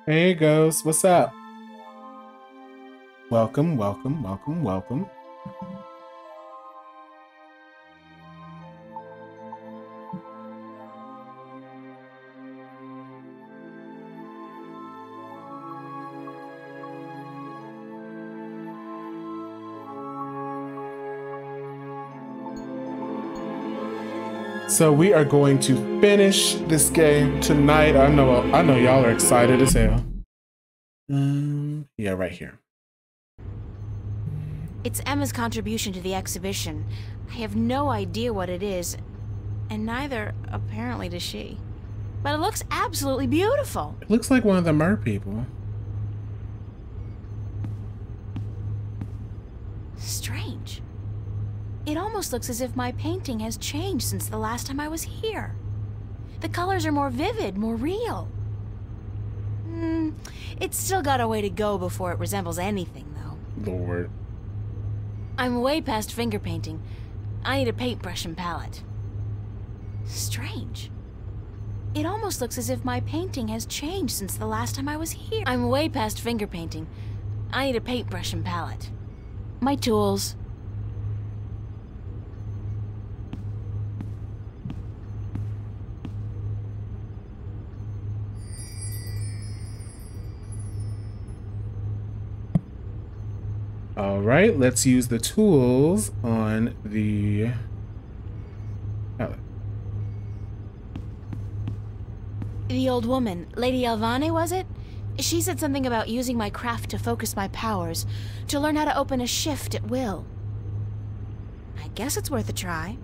Hey Ghost, what's up? Welcome, welcome, welcome, welcome. So we are going to finish this game tonight. I know y'all are excited as hell. Yeah, right here. It's Emma's contribution to the exhibition. I have no idea what it is, and neither, apparently, does she. But it looks absolutely beautiful. It looks like one of the mer people. Strange. It almost looks as if my painting has changed since the last time I was here. The colors are more vivid, more real. It's still got a way to go before it resembles anything, though. Lord. I'm way past finger painting. I need a paintbrush and palette. Strange. It almost looks as if my painting has changed since the last time I was here. I'm way past finger painting. I need a paintbrush and palette. My tools. All right, let's use the tools on the palette. The old woman, Lady Elvane, was it? She said something about using my craft to focus my powers, to learn how to open a shift at will. I guess it's worth a try.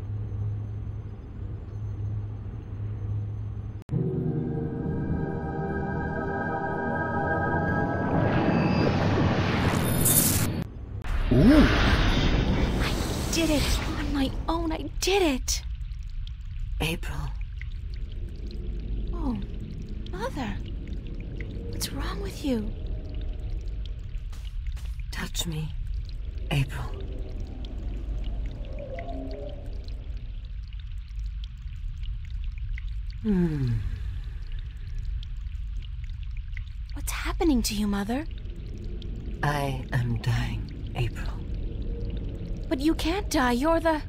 Ooh. I did it on my own. I did it. April. Oh, Mother. What's wrong with you? Touch me, April. What's happening to you, Mother? I am dying, April. But you can't die. You're the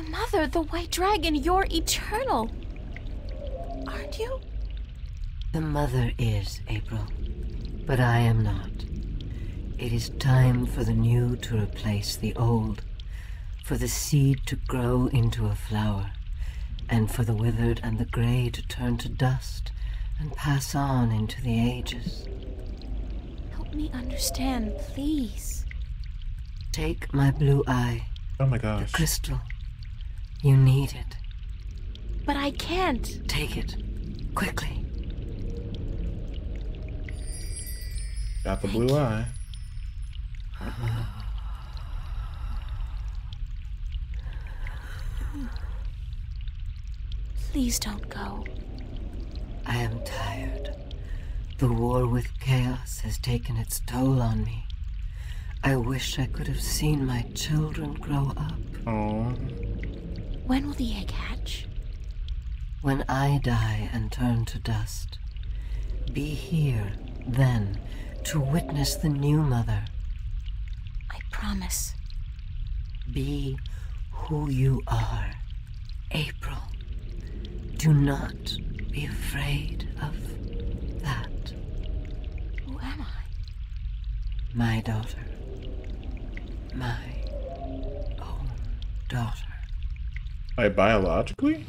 Mother, the White Dragon. You're eternal. Aren't you? The mother is, April, but I am not. It is time for the new to replace the old, for the seed to grow into a flower, and for the withered and the gray to turn to dust and pass on into the ages. Help me understand, please. Take my blue eye, Oh my the gosh. crystal. You need it. But I can't. Take it, quickly. Got the blue eye. Please don't go. I am tired. The war with chaos has taken its toll on me. I wish I could have seen my children grow up. Oh. When will the egg hatch? When I die and turn to dust, be here then to witness the new mother. I promise. Be who you are, April. Do not be afraid of that. Who am I? My daughter. My own daughter. Like biologically?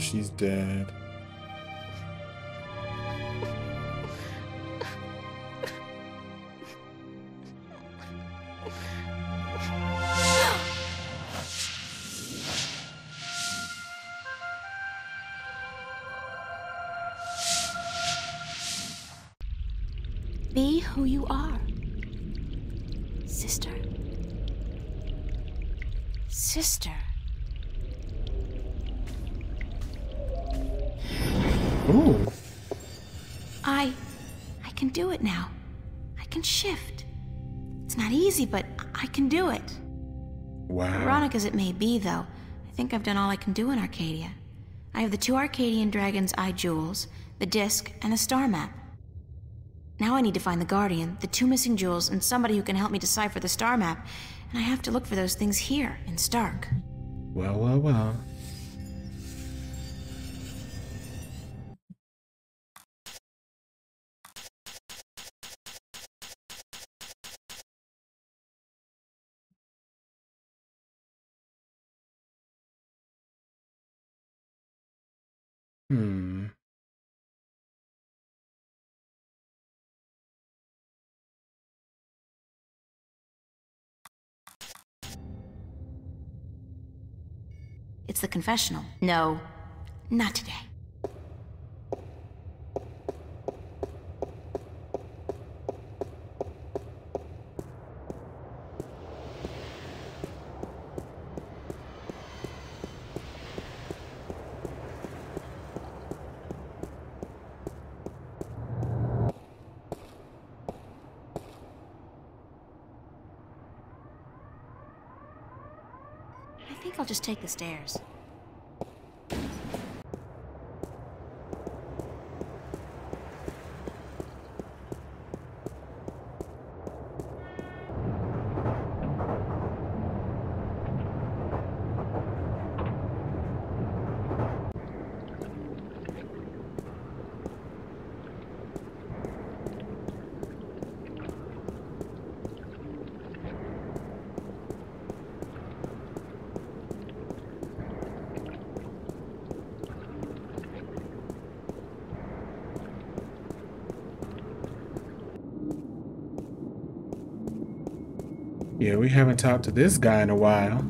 She's dead. Be who you are. Sister. Sister. Ooh. I can do it now. I can shift. It's not easy, but I can do it. Wow. Ironic as it may be, though, I think I've done all I can do in Arcadia. I have the 2 Arcadian Dragon's Eye jewels, the disc, and the star map. Now I need to find the Guardian, the 2 missing jewels, and somebody who can help me decipher the star map. And I have to look for those things here, in Stark. Well, well, well. It's the confessional. No, not today. I think I'll just take the stairs. Yeah, we haven't talked to this guy in a while.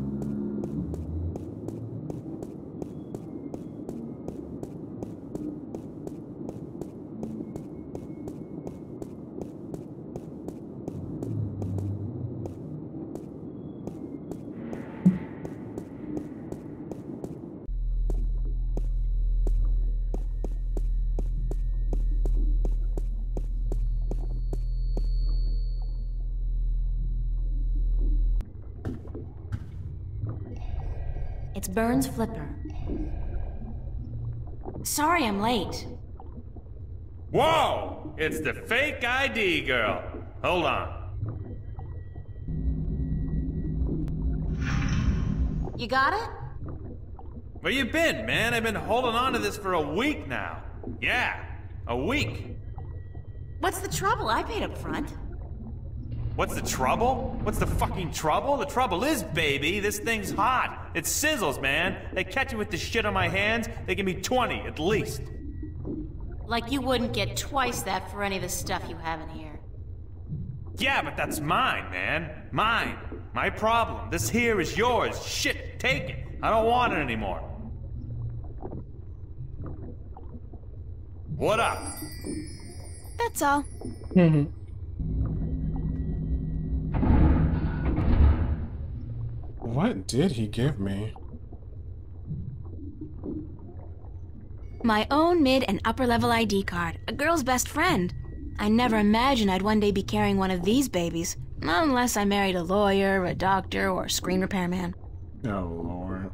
It's Burns Flipper. Sorry I'm late. Whoa! It's the fake ID girl. Hold on. You got it? Where you been, man? I've been holding on to this for a week now. Yeah, a week. What's the trouble? I paid up front. What's the trouble? What's the fucking trouble? The trouble is, baby, this thing's hot. It sizzles, man. They catch me with this shit on my hands, they give me 20 at least. Like you wouldn't get twice that for any of the stuff you have in here. Yeah, but that's mine, man. Mine. My problem. This here is yours. Shit, take it. I don't want it anymore. What up? That's all. What did he give me? My own mid and upper level ID card. A girl's best friend. I never imagined I'd one day be carrying one of these babies. Not unless I married a lawyer, a doctor, or a screen repairman. Oh, Lord.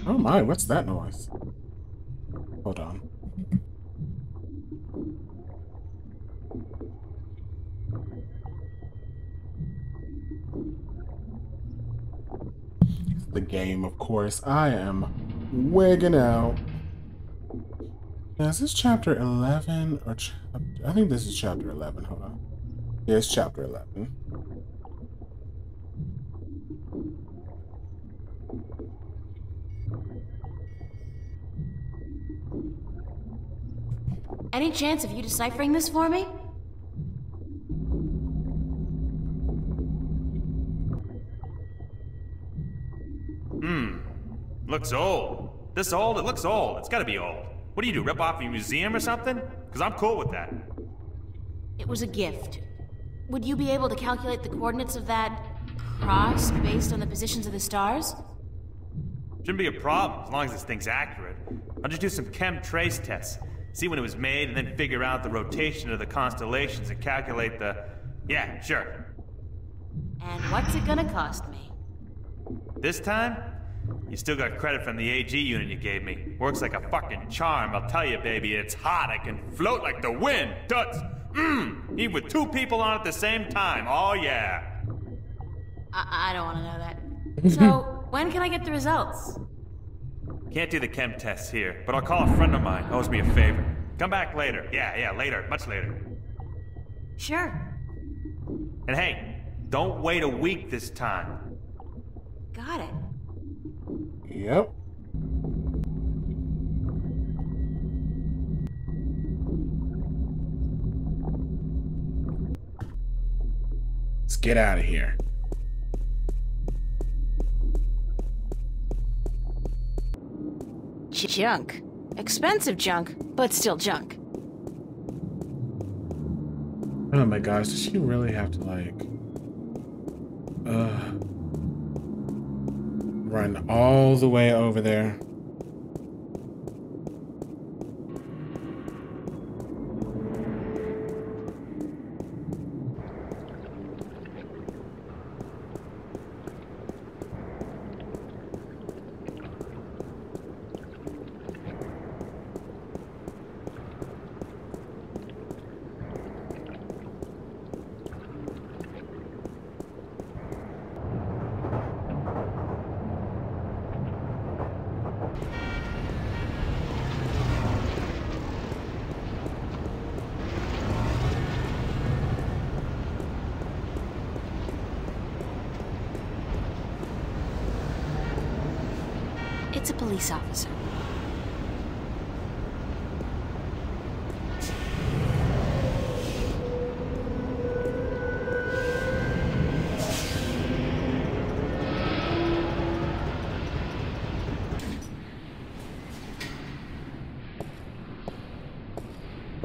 Oh my, what's that noise? Hold on. The game, of course. I am wigging out. Now, is this chapter 11 or I think this is chapter 11. Hold on. Yeah, it's chapter 11. Any chance of you deciphering this for me? Looks old. This old? It looks old. It's gotta be old. What do you do, rip off a museum or something? Because I'm cool with that. It was a gift. Would you be able to calculate the coordinates of that cross based on the positions of the stars? Shouldn't be a problem, as long as this thing's accurate. I'll just do some chem trace tests. See when it was made, and then figure out the rotation of the constellations and calculate the... Yeah, sure. And what's it gonna cost me? This time? You still got credit from the AG unit you gave me. Works like a fucking charm, I'll tell you, baby. It's hot, I can float like the wind. Toots! Even with two people on at the same time, oh yeah. I don't want to know that. So, when can I get the results? Can't do the chem tests here, but I'll call a friend of mine. Owes me a favor. Come back later. Yeah, later. Much later. Sure. And hey, don't wait a week this time. Got it. Yep. Let's get out of here. Junk. Expensive junk, but still junk. Oh my gosh, does she really have to, like, run all the way over there? It's a police officer.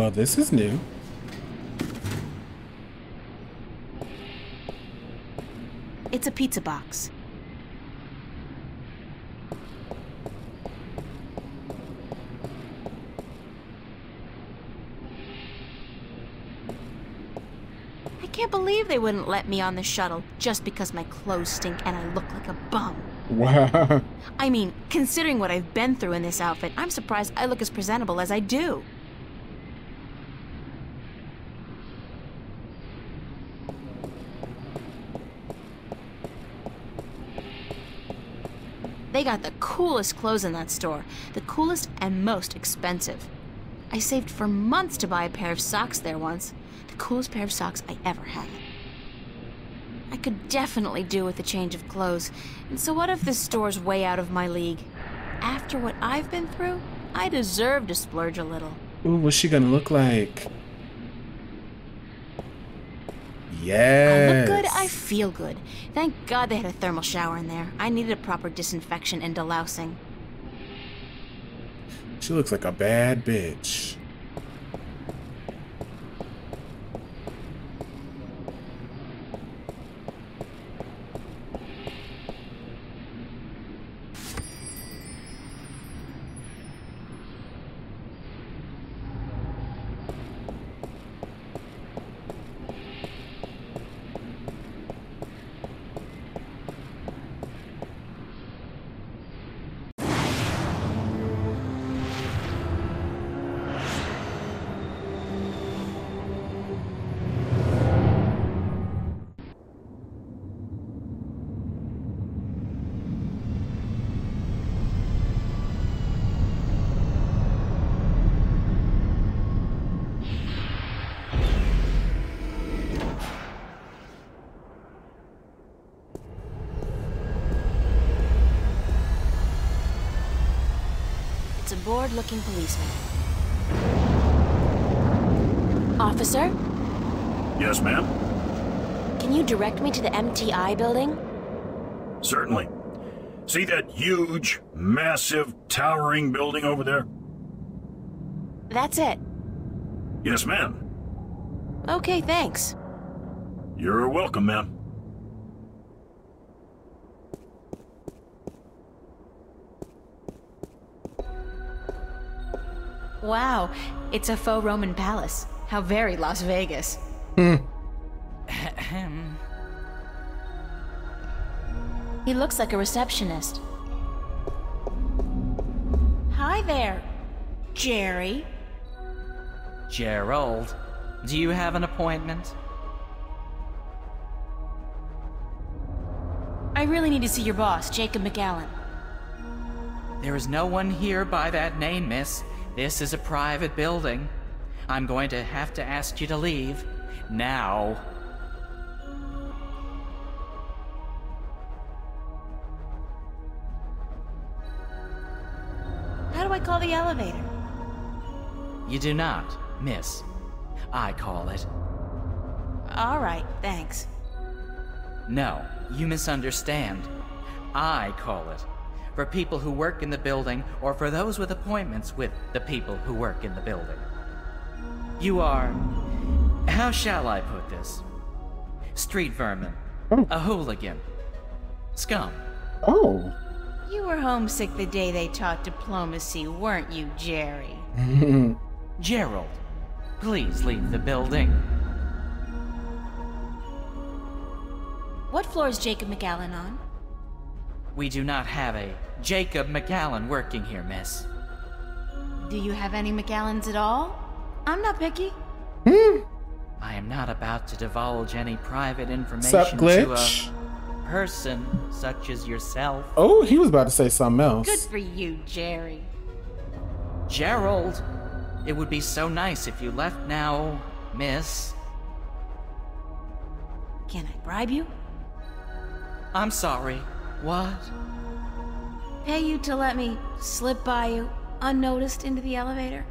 Well, this is new. It's a pizza box. I can't believe they wouldn't let me on the shuttle just because my clothes stink and I look like a bum. Wow. I mean, considering what I've been through in this outfit, I'm surprised I look as presentable as I do. They got the coolest clothes in that store, the coolest and most expensive. I saved for months to buy a pair of socks there once, the coolest pair of socks I ever had. I could definitely do with a change of clothes, and so what if this store's way out of my league? After what I've been through, I deserve to splurge a little. Ooh, what's she gonna look like? Yes. I look good, I feel good. Thank God they had a thermal shower in there. I needed a proper disinfection and delousing. She looks like a bad bitch. It's a bored-looking policeman. Officer, Yes, ma'am? can you direct me to the MTI building? Certainly. See that huge, massive, towering building over there? That's it. Yes, ma'am. Okay, thanks. You're welcome, ma'am. Wow, it's a faux Roman palace. How very Las Vegas. He looks like a receptionist. Hi there, Jerry. Gerald, do you have an appointment? I really need to see your boss, Jacob McAllen. There is no one here by that name, miss. This is a private building. I'm going to have to ask you to leave. Now. How do I call the elevator? You do not, miss. I call it. All right, thanks. No, you misunderstand. I call it. For people who work in the building, or for those with appointments with the people who work in the building. You are... how shall I put this? Street vermin. A hooligan. Scum. Oh. You were homesick the day they taught diplomacy, weren't you, Jerry? Gerald, please leave the building. What floor is Jacob McAllen on? We do not have a Jacob McAllen working here, miss. Do you have any McAllens at all? I'm not picky. I am not about to divulge any private information Sup, to Glitch? a person such as yourself. Oh, he was about to say something else. Good for you, Jerry. Gerald, it would be so nice if you left now, miss. Can I bribe you? I'm sorry. What? Pay you to let me slip by you, unnoticed, into the elevator?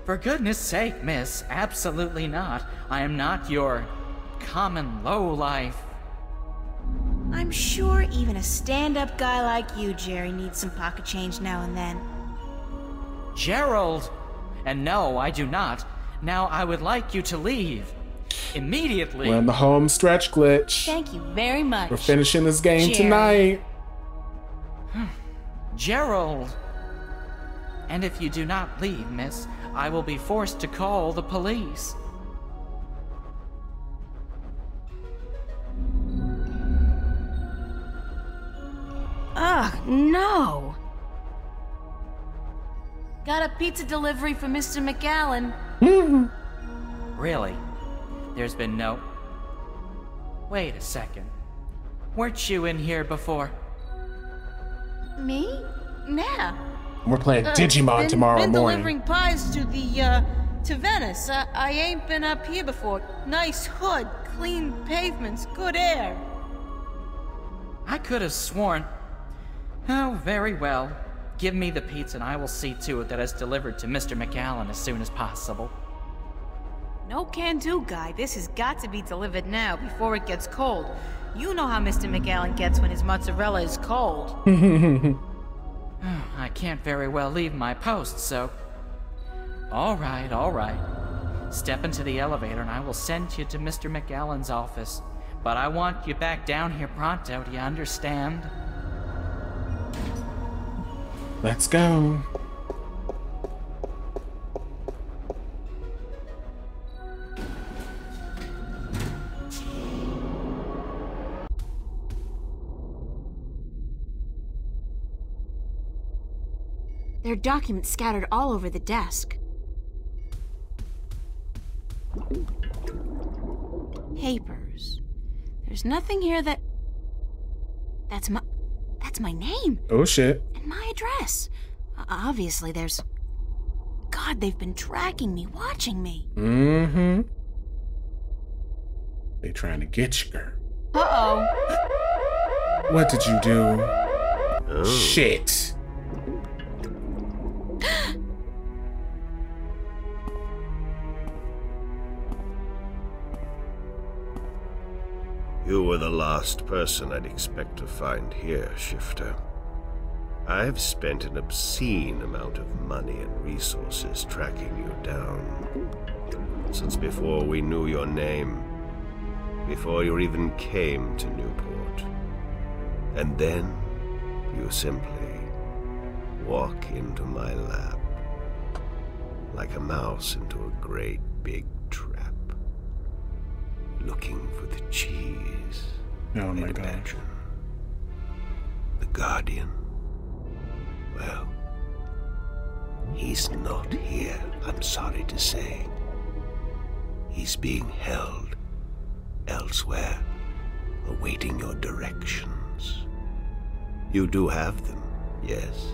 For goodness sake, miss, absolutely not. I am not your common lowlife. I'm sure even a stand-up guy like you, Jerry, needs some pocket change now and then. Gerald, And no, I do not. Now I would like you to leave. Immediately. We're in the home stretch, Glitch. Thank you very much. We're finishing this game Jerry. tonight. Gerald. And if you do not leave, miss, I will be forced to call the police. Ugh, no. Got a pizza delivery for Mr. McAllen. Really? There's been no... Wait a second. Weren't you in here before? Me? Nah. We're playing Digimon tomorrow been morning. Delivering pies to the, to Venice. I ain't been up here before. Nice hood, clean pavements, good air. I could have sworn... Oh, very well. Give me the pizza and I will see to it that it's delivered to Mr. McAllen as soon as possible. No can do, guy. This has got to be delivered now before it gets cold. You know how Mr. McAllen gets when his mozzarella is cold. I can't very well leave my post, so... All right. Step into the elevator and I will send you to Mr. McAllen's office. But I want you back down here pronto, do you understand? Let's go. There are documents scattered all over the desk. Papers. There's nothing here that... That's my name. Oh, shit. And my address. Obviously, there's... God, they've been tracking me, watching me. Mm-hmm. They trying to get you, girl. Uh-oh. What did you do? Oh. Shit. You were the last person I'd expect to find here, Shifter. I've spent an obscene amount of money and resources tracking you down. Since before we knew your name, before you even came to Newport. And then, you simply walk into my lap, like a mouse into a great big trap, looking for the cheese. Oh my I'd God. imagine. The Guardian. Well, he's not here, I'm sorry to say. He's being held elsewhere, awaiting your directions. You do have them, yes.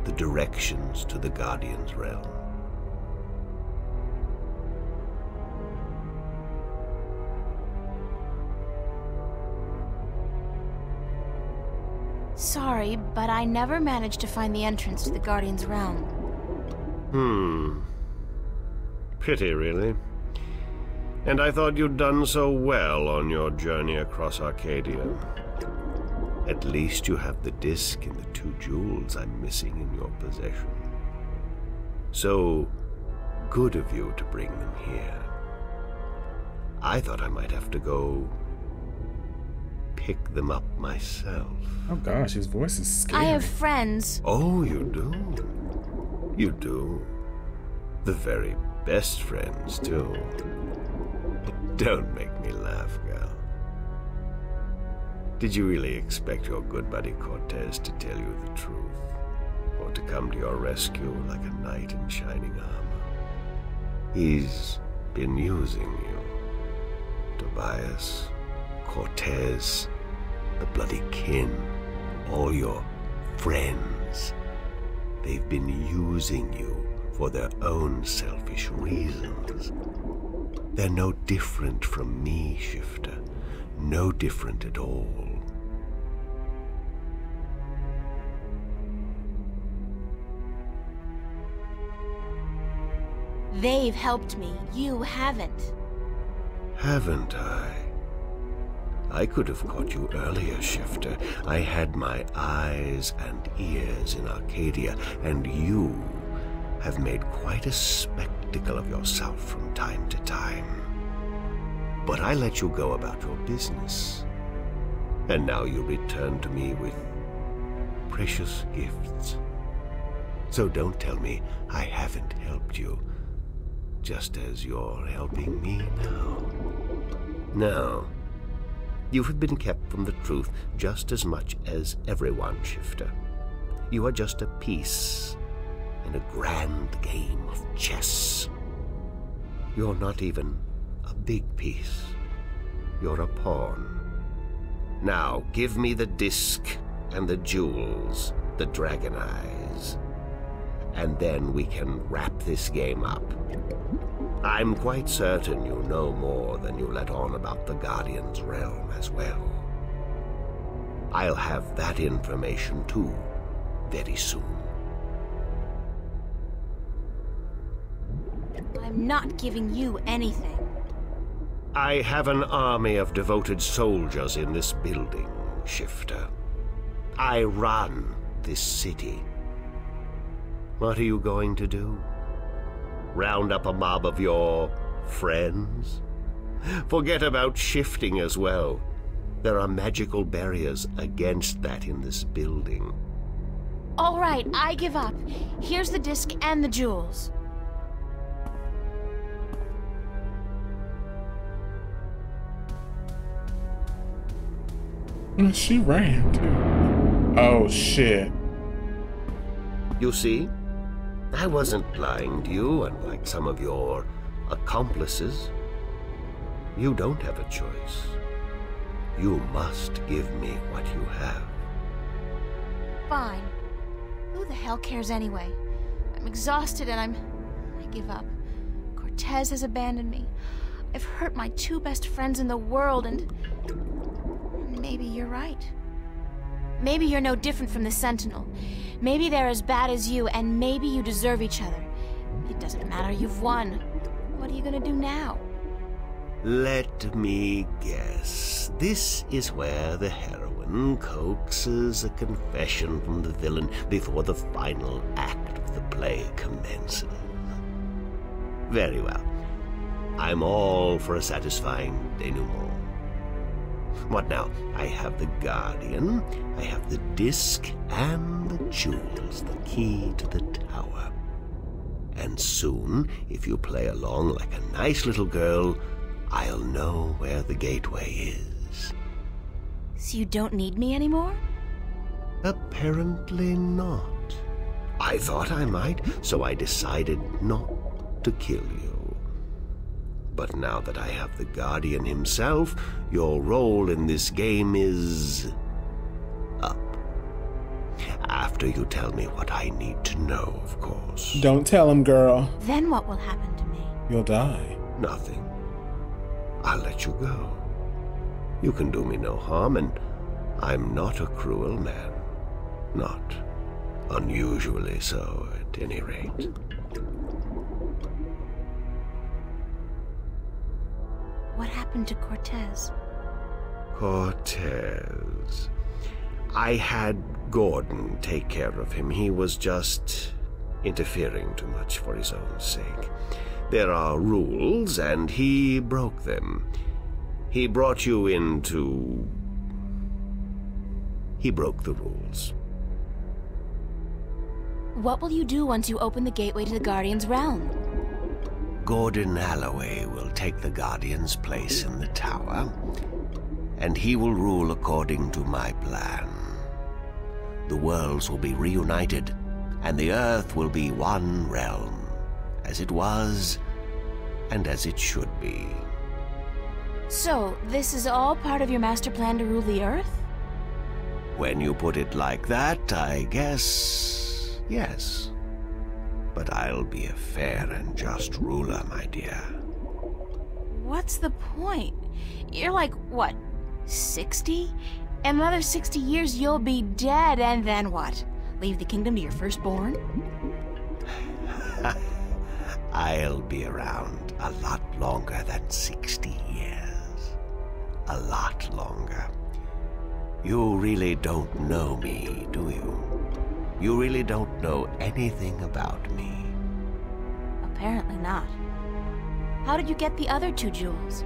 The directions to the Guardian's realm. Sorry, but I never managed to find the entrance to the Guardian's realm. Pity, really. And I thought you'd done so well on your journey across Arcadia. At least you have the disc and the 2 jewels I'm missing in your possession. So good of you to bring them here. I thought I might have to go pick them up myself. Oh gosh, his voice is scary. I have friends. Oh, you do? You do? The very best friends, too. Don't make me laugh, girl. Did you really expect your good buddy Cortez to tell you the truth? Or to come to your rescue like a knight in shining armor? He's been using you. Tobias, Cortez, the bloody kin, all your friends. They've been using you for their own selfish reasons. They're no different from me, Shifter. No different at all. They've helped me. You haven't. Haven't I? I could have caught you earlier, Shifter. I had my eyes and ears in Arcadia, and you have made quite a spectacle of yourself from time to time. But I let you go about your business. And now you return to me with precious gifts. So don't tell me I haven't helped you, just as you're helping me now. No, you have been kept from the truth just as much as everyone, Shifter. You are just a piece in a grand game of chess. You're not even a big piece. You're a pawn. Now, give me the disc and the jewels, the dragon eyes, and then we can wrap this game up. I'm quite certain you know more than you let on about the Guardian's realm as well. I'll have that information too, very soon. I'm not giving you anything. I have an army of devoted soldiers in this building, Shifter. I run this city. What are you going to do? Round up a mob of your friends? Forget about shifting as well. There are magical barriers against that in this building. All right, I give up. Here's the disc and the jewels. She ran, too. Oh, shit. You see? I wasn't lying to you, unlike some of your accomplices. You don't have a choice. You must give me what you have. Fine. Who the hell cares anyway? I'm exhausted and I give up. Cortez has abandoned me. I've hurt my two best friends in the world and maybe you're right. Maybe you're no different from the Sentinel. Maybe they're as bad as you, and maybe you deserve each other. It doesn't matter, you've won. What are you gonna do now? Let me guess. This is where the heroine coaxes a confession from the villain before the final act of the play commences. Very well. I'm all for a satisfying denouement. What now? I have the Guardian, I have the disc, and the jewels, the key to the tower. And soon, if you play along like a nice little girl, I'll know where the gateway is. So you don't need me anymore? Apparently not. I thought I might, so I decided not to kill you. But now that I have the Guardian himself, your role in this game is up. After you tell me what I need to know, of course. Don't tell him, girl. Then what will happen to me? You'll die. Nothing. I'll let you go. You can do me no harm, and I'm not a cruel man. Not unusually so, at any rate. What happened to Cortez? Cortez. I had Gordon take care of him. He was just interfering too much for his own sake. There are rules, and he broke them. He brought you into... He broke the rules. What will you do once you open the gateway to the Guardian's realm? Gordon Alloway will take the Guardian's place in the tower, and he will rule according to my plan. The worlds will be reunited, and the Earth will be one realm, as it was, and as it should be. So, this is all part of your master plan to rule the Earth? When you put it like that, I guess... yes. But I'll be a fair and just ruler, my dear. What's the point? You're like, what, 60? In another 60 years you'll be dead, and then what? Leave the kingdom to your firstborn? I'll be around a lot longer than 60 years. A lot longer. You really don't know me, do you? You really don't know anything about me. Apparently not. How did you get the other 2 jewels?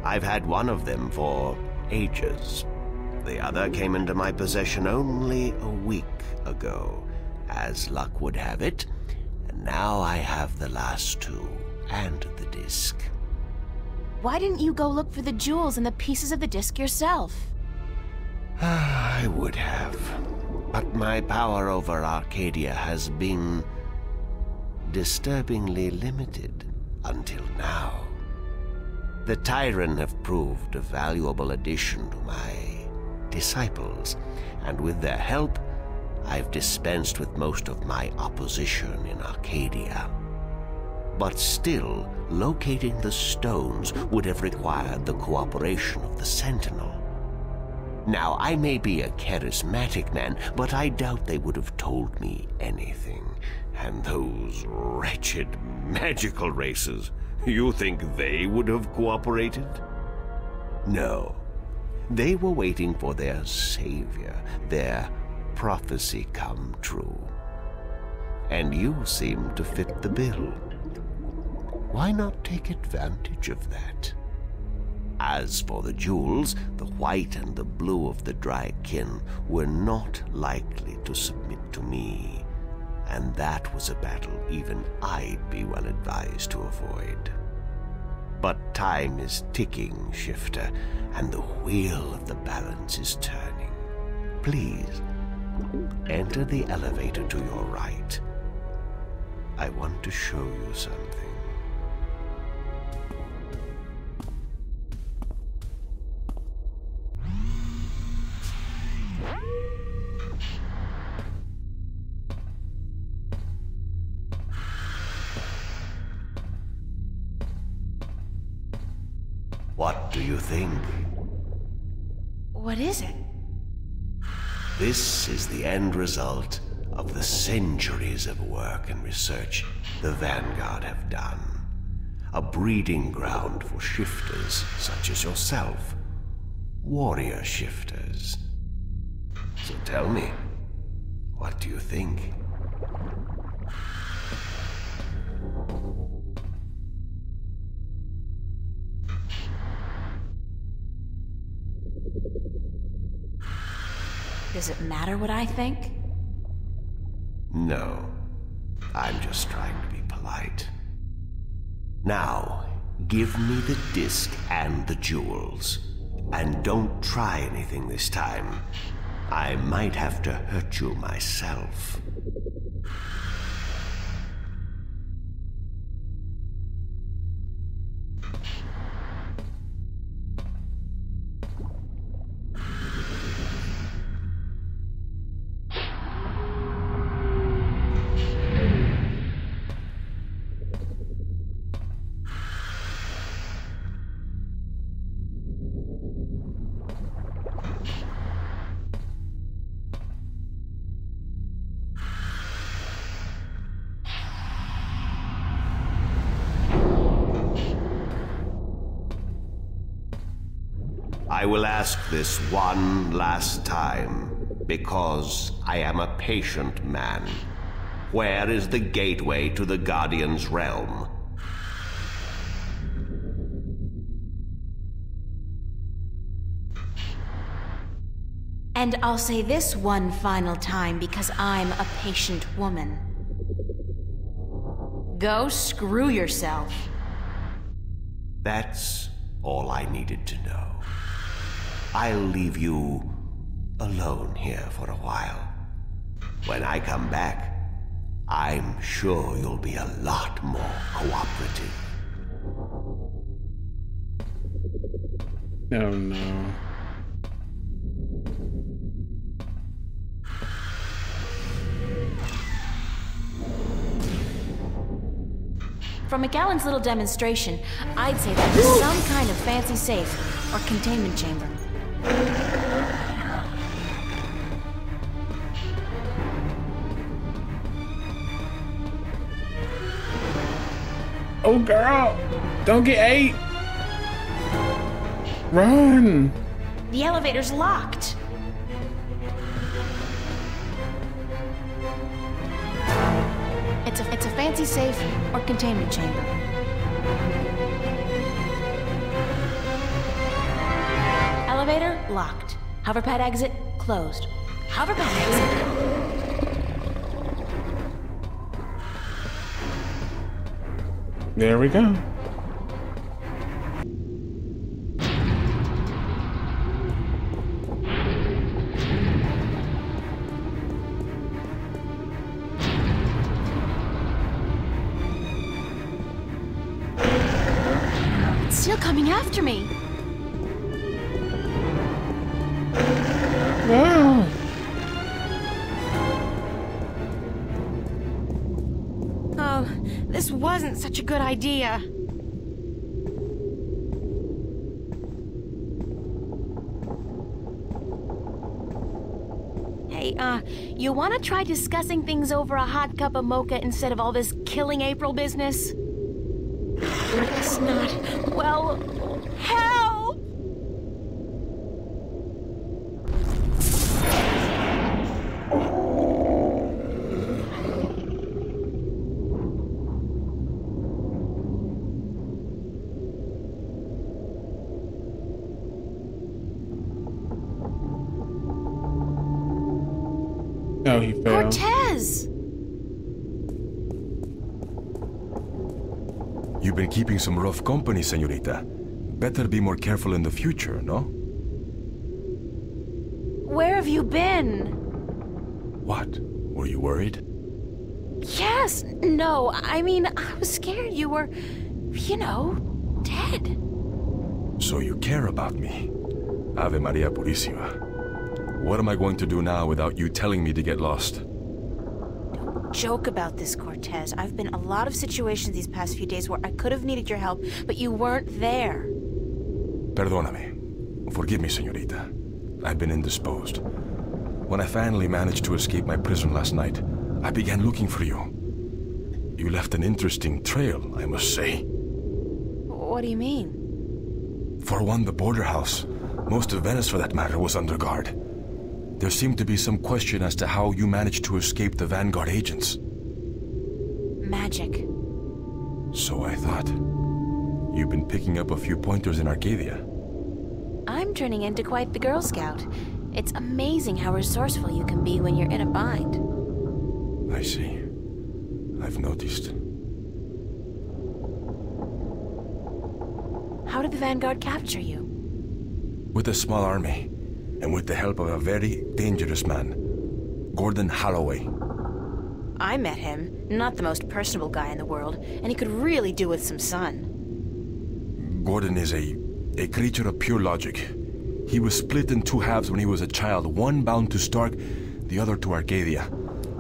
I've had one of them for ages. The other came into my possession only a week ago, as luck would have it, and now I have the last 2 and the disc. Why didn't you go look for the jewels and the pieces of the disc yourself? I would have, but my power over Arcadia has been disturbingly limited until now. The Tyrant have proved a valuable addition to my disciples, and with their help, I've dispensed with most of my opposition in Arcadia. But still, locating the stones would have required the cooperation of the Sentinel. Now, I may be a charismatic man, but I doubt they would have told me anything. And those wretched magical races, you think they would have cooperated? No. They were waiting for their savior, their prophecy come true. And you seem to fit the bill. Why not take advantage of that? As for the jewels, the white and the blue of the Drykin were not likely to submit to me, and that was a battle even I'd be well advised to avoid. But time is ticking, Shifter, and the wheel of the balance is turning. Please, enter the elevator to your right. I want to show you something. What do you think? What is it? This is the end result of the centuries of work and research the Vanguard have done. A breeding ground for shifters such as yourself. Warrior shifters. So tell me, what do you think? Does it matter what I think? No. I'm just trying to be polite. Now, give me the disc and the jewels. And don't try anything this time. I might have to hurt you myself. I will ask this one last time, because I am a patient man. Where is the gateway to the Guardian's realm? And I'll say this one final time because I'm a patient woman. Go screw yourself. That's all I needed to know. I'll leave you alone here for a while. When I come back, I'm sure you'll be a lot more cooperative. Oh no. From McGowan's little demonstration, I'd say that was some kind of fancy safe or containment chamber. Oh girl, don't get ate. Run. The elevator's locked. It's a fancy safe or containment chamber. Elevator locked. Hoverpad exit closed. Hoverpad exit. There we go. It's still coming after me. Wow. Oh, this wasn't such a good idea. Hey, you want to try discussing things over a hot cup of mocha instead of all this killing April business? It's not. Well, help! Oh, he failed. Cortez! You've been keeping some rough company, señorita. Better be more careful in the future, no? Where have you been? What? Were you worried? Yes, no, I mean, I was scared you were, you know, dead. So you care about me. Ave Maria Purísima. What am I going to do now without you telling me to get lost? Joke about this, Cortez. I've been in a lot of situations these past few days where I could have needed your help, but you weren't there. Perdóname. Forgive me, señorita. I've been indisposed. When I finally managed to escape my prison last night, I began looking for you. You left an interesting trail, I must say. What do you mean? For one, the border house, most of Venice for that matter, was under guard. There seemed to be some question as to how you managed to escape the Vanguard agents. Magic. So I thought. You've been picking up a few pointers in Arcadia. I'm turning into quite the Girl Scout. It's amazing how resourceful you can be when you're in a bind. I see. I've noticed. How did the Vanguard capture you? With a small army, and with the help of a very dangerous man, Gordon Holloway. I met him. Not the most personable guy in the world, and he could really do with some sun. Gordon is a creature of pure logic. He was split in two halves when he was a child, one bound to Stark, the other to Arcadia.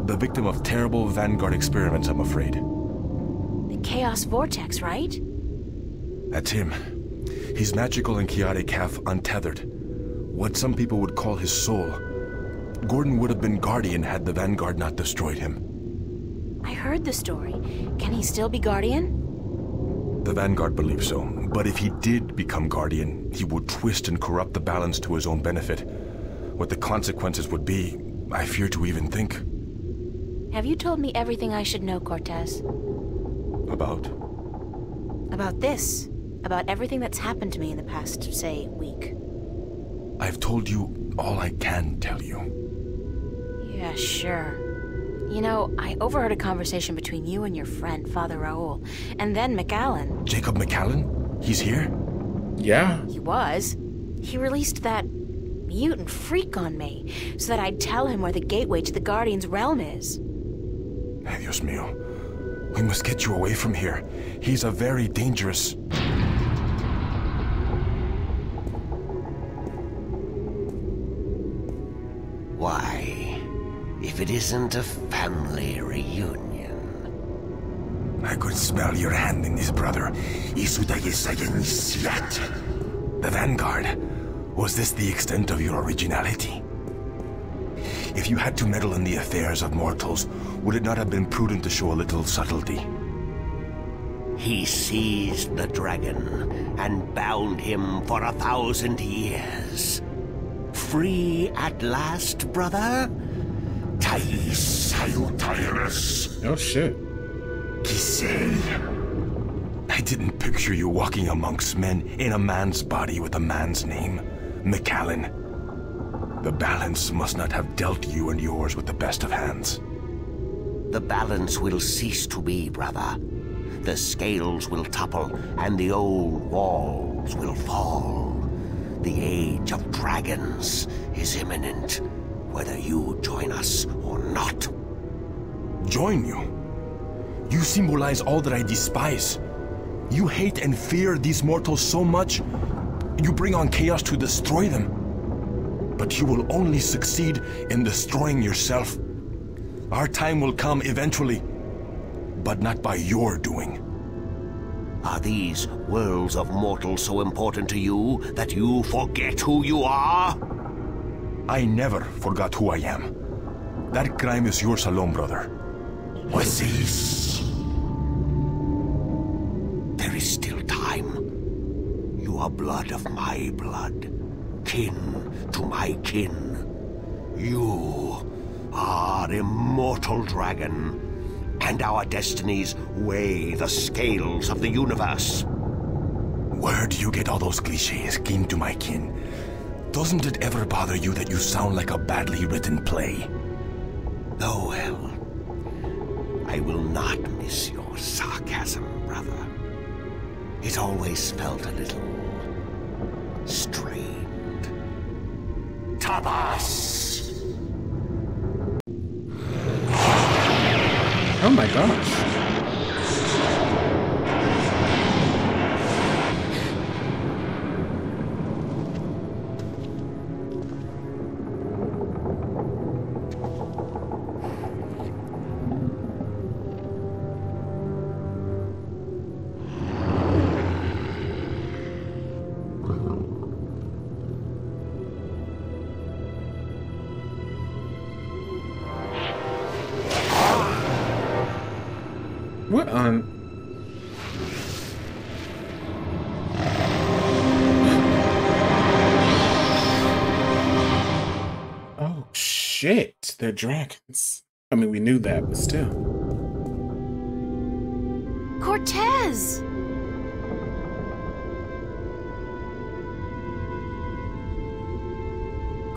The victim of terrible Vanguard experiments, I'm afraid. The Chaos Vortex, right? That's him. He's magical and chaotic, half untethered. What some people would call his soul. Gordon would have been Guardian had the Vanguard not destroyed him. I heard the story. Can he still be Guardian? The Vanguard believes so, but if he did become Guardian, he would twist and corrupt the balance to his own benefit. What the consequences would be, I fear to even think. Have you told me everything I should know, Cortez? About? About this. About everything that's happened to me in the past, say, week. I've told you all I can tell you. Yeah, sure. You know, I overheard a conversation between you and your friend, Father Raoul, and then McAllen. Jacob McAllen? He's here? Yeah. He was. He released that mutant freak on me, so that I'd tell him where the gateway to the Guardian's realm is. Ay, Dios mío. We must get you away from here. He's a very dangerous... Why, if it isn't a family reunion. I could smell your hand in this, brother. The Vanguard. Was this the extent of your originality? If you had to meddle in the affairs of mortals, would it not have been prudent to show a little subtlety? He seized the dragon and bound him for 1,000 years. Free at last, brother? Thais Salutaris. Oh shit. Giselle. I didn't picture you walking amongst men in a man's body with a man's name, McAllen. The balance must not have dealt you and yours with the best of hands. The balance will cease to be, brother. The scales will topple, and the old walls will fall. The age of dragons is imminent, whether you join us or not. Join you? You symbolize all that I despise. You hate and fear these mortals so much, you bring on chaos to destroy them. But you will only succeed in destroying yourself. Our time will come eventually, but not by your doing. Are these worlds of mortals so important to you that you forget who you are? I never forgot who I am. That crime is yours alone, brother. Wasis. There is still time. You are blood of my blood, kin to my kin. You are immortal dragon, and our destinies weigh the scales of the universe. Where do you get all those cliches, kin to my kin? Doesn't it ever bother you that you sound like a badly written play? Oh well, I will not miss your sarcasm, brother. It always felt a little strained. Tabas! Oh my gosh. What on? Oh shit, they're dragons. I mean, we knew that, but still. Cortez!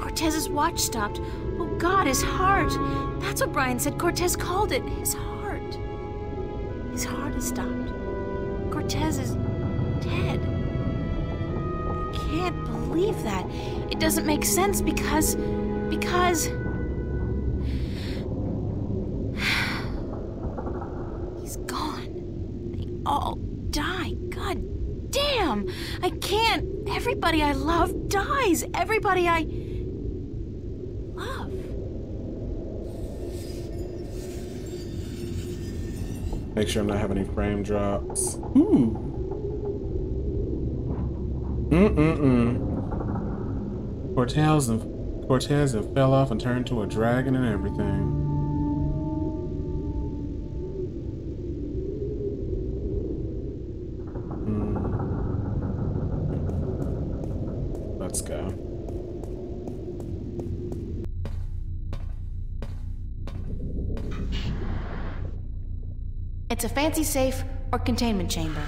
Cortez's watch stopped. Oh God, his heart. That's what Brian said Cortez called it. His heart. His heart has stopped. Cortez is dead. I can't believe that. It doesn't make sense because... He's gone. They all die. God damn! I can't. Everybody I love dies. Everybody I love. Make sure I'm not having any frame drops. Ooh. Cortez and fell off and turned to a dragon and everything. Let's go. It's a fancy safe or containment chamber.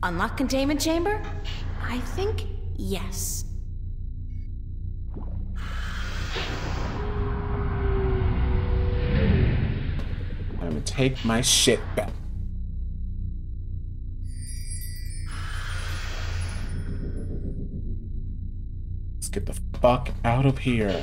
Unlock containment chamber? I think yes. I'm gonna take my shit back. Let's get the fuck out of here.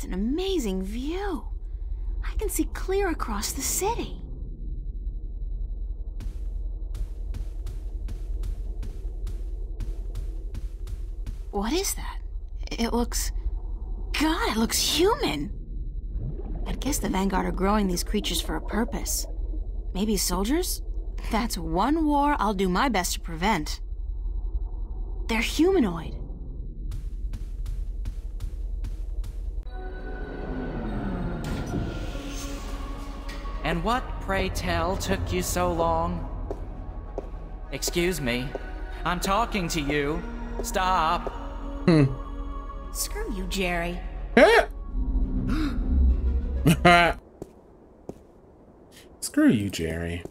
An amazing view. I can see clear across the city. What is that? It looks... God, it looks human. I'd guess the Vanguard are growing these creatures for a purpose. Maybe soldiers? That's one war I'll do my best to prevent. They're humanoid. And what, pray tell, took you so long? Excuse me. I'm talking to you. Stop. Screw you, Jerry. Screw you, Jerry.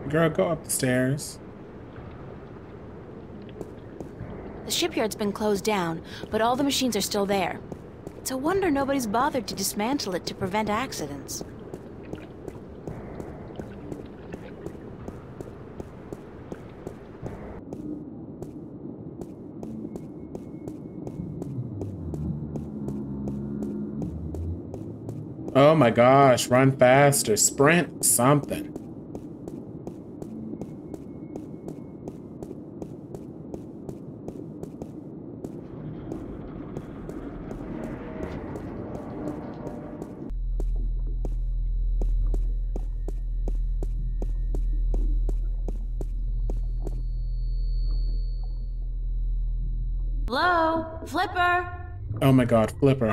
Girl, go up the stairs. The shipyard's been closed down, but all the machines are still there. It's a wonder nobody's bothered to dismantle it to prevent accidents. Oh my gosh, run faster, sprint, something. Hello? Flipper? Oh my god, Flipper.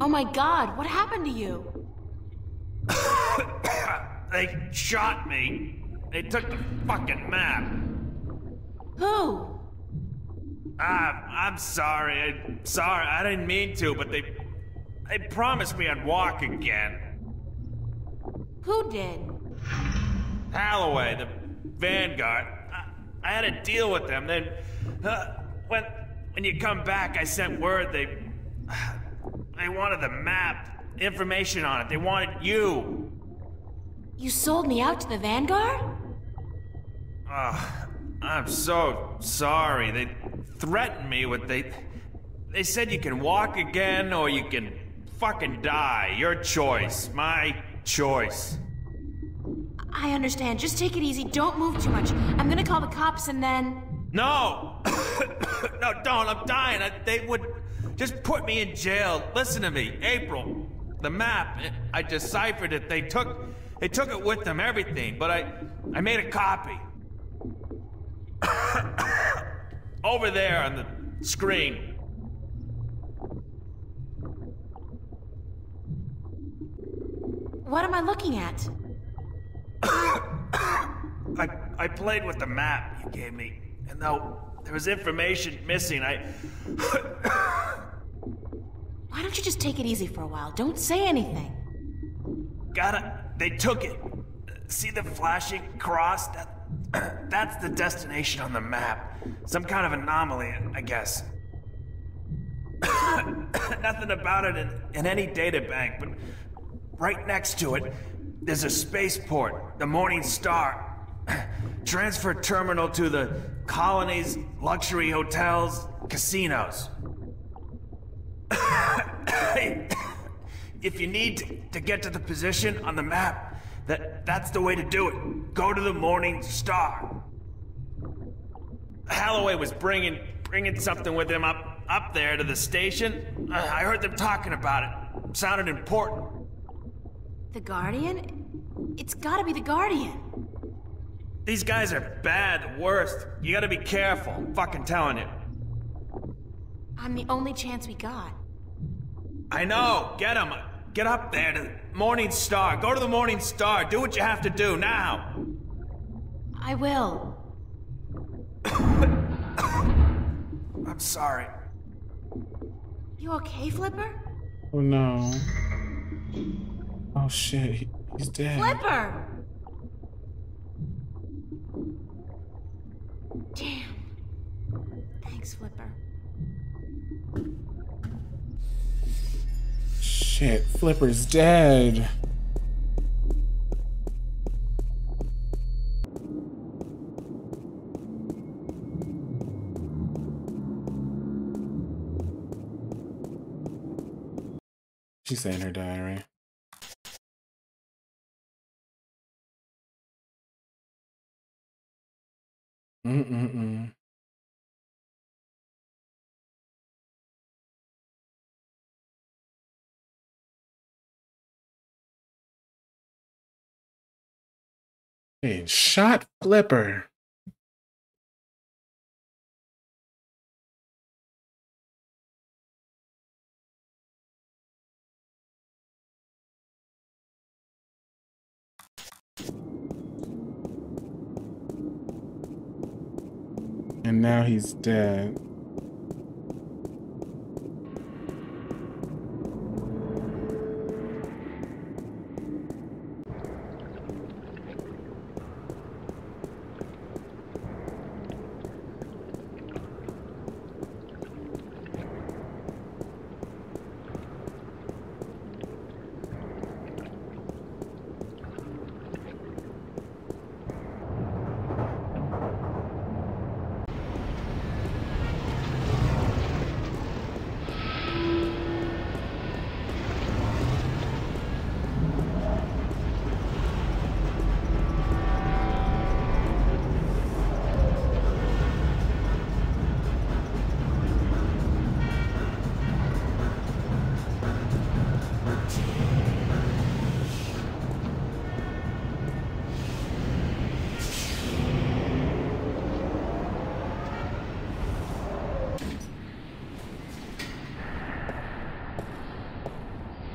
Oh my god, what happened to you? They shot me. They took the fucking map. Who? I'm sorry. I didn't mean to, but they promised me I'd walk again. Who did? Holloway, the Vanguard. I had a deal with them. Then, when you come back, I sent word they wanted the map, information on it. They wanted you. You sold me out to the Vanguard? I'm so sorry. They threatened me with they said you can walk again or you can fucking die. Your choice. My choice. I understand. Just take it easy. Don't move too much. I'm gonna call the cops and then... No! No, don't. I'm dying. They would just put me in jail. Listen to me. April, the map, I deciphered it. They took it with them, everything, but I made a copy. Over there on the screen. What am I looking at? I played with the map you gave me, and though there was information missing, Why don't you just take it easy for a while? Don't say anything. They took it. See the flashing cross? That's the destination on the map. Some kind of anomaly, I guess. Nothing about it in any data bank, but right next to it, there's a spaceport, the Morning Star. Transfer terminal to the colonies, luxury hotels, casinos. If you need to get to the position on the map, that's the way to do it. Go to the Morning Star. Holloway was bringing something with him up there to the station. I heard them talking about it. Sounded important. The Guardian? It's gotta be the Guardian. These guys are bad, the worst. You gotta be careful. I'm fucking telling you. I'm the only chance we got. I know. Get him. Get up there to the Morning Star. Go to the Morning Star. Do what you have to do now. I will. I'm I'm sorry. You okay, Flipper? Oh no. Oh shit, he's dead. Flipper! Damn. Thanks, Flipper. Shit, Flipper's dead. She's saying her diary. Mm-mm-mm. Hey, shot Flipper. And now he's dead.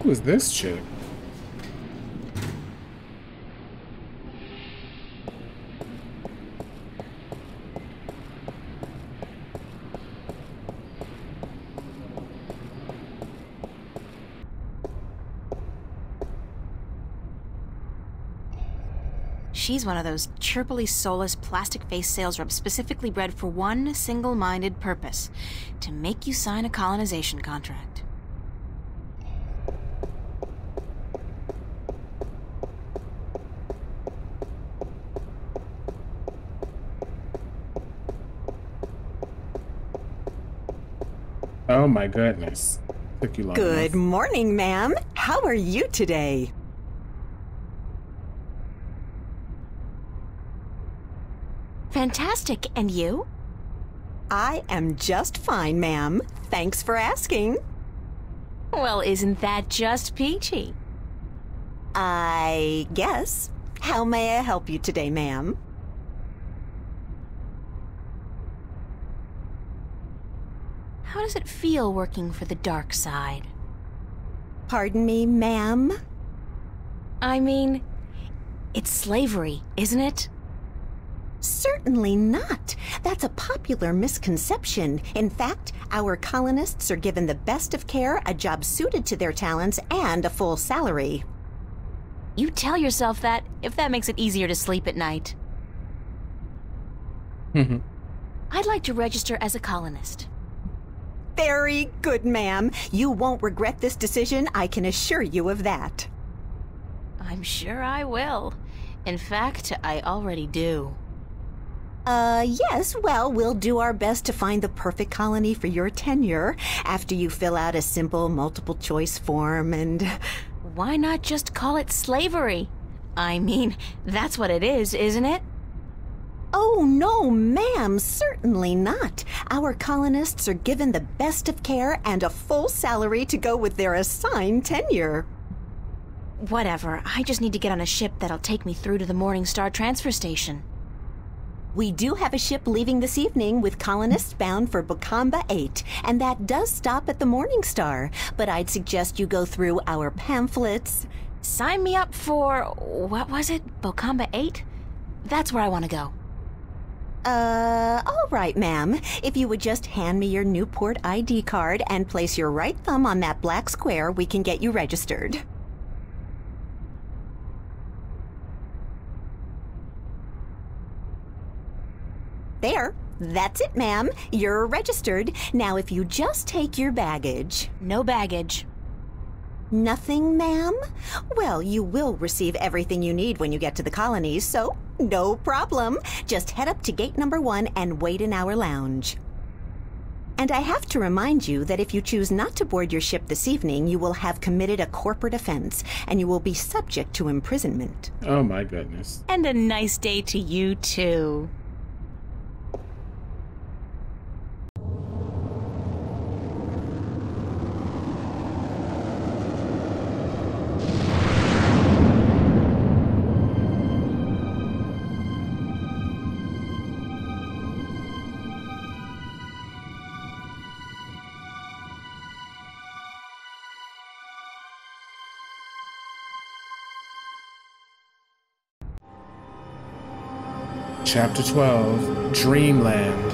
Who is this chick? She's one of those chirpily soulless, plastic-faced sales reps specifically bred for one single-minded purpose: to make you sign a colonization contract. Oh my goodness. Took you long Good enough. morning, ma'am. How are you today? Fantastic, and you? I am just fine, ma'am. Thanks for asking. Well, isn't that just peachy? I guess. How may I help you today, ma'am? How does it feel working for the dark side? Pardon me, ma'am? I mean, it's slavery, isn't it? Certainly not. That's a popular misconception. In fact, our colonists are given the best of care, a job suited to their talents, and a full salary. You tell yourself that if that makes it easier to sleep at night. I'd like to register as a colonist. Very good, ma'am. You won't regret this decision, I can assure you of that. I'm sure I will. In fact, I already do. Yes, well, we'll do our best to find the perfect colony for your tenure after you fill out a simple multiple choice form and... Why not just call it slavery? I mean, that's what it is, isn't it? Oh, no, ma'am, certainly not. Our colonists are given the best of care and a full salary to go with their assigned tenure. Whatever, I just need to get on a ship that'll take me through to the Morningstar transfer station. We do have a ship leaving this evening with colonists bound for Bokamba 8, and that does stop at the Morningstar, but I'd suggest you go through our pamphlets. Sign me up for, what was it, Bokamba 8? That's where I want to go. All right, ma'am. If you would just hand me your Newport ID card and place your right thumb on that black square, we can get you registered. There. That's it, ma'am. You're registered. Now, if you just take your baggage. No baggage. Nothing, ma'am? Well, you will receive everything you need when you get to the colonies, so no problem. Just head up to gate number 1 and wait in our lounge. And I have to remind you that if you choose not to board your ship this evening, you will have committed a corporate offense, and you will be subject to imprisonment. Oh my goodness. And a nice day to you, too. Chapter 12, Dreamland.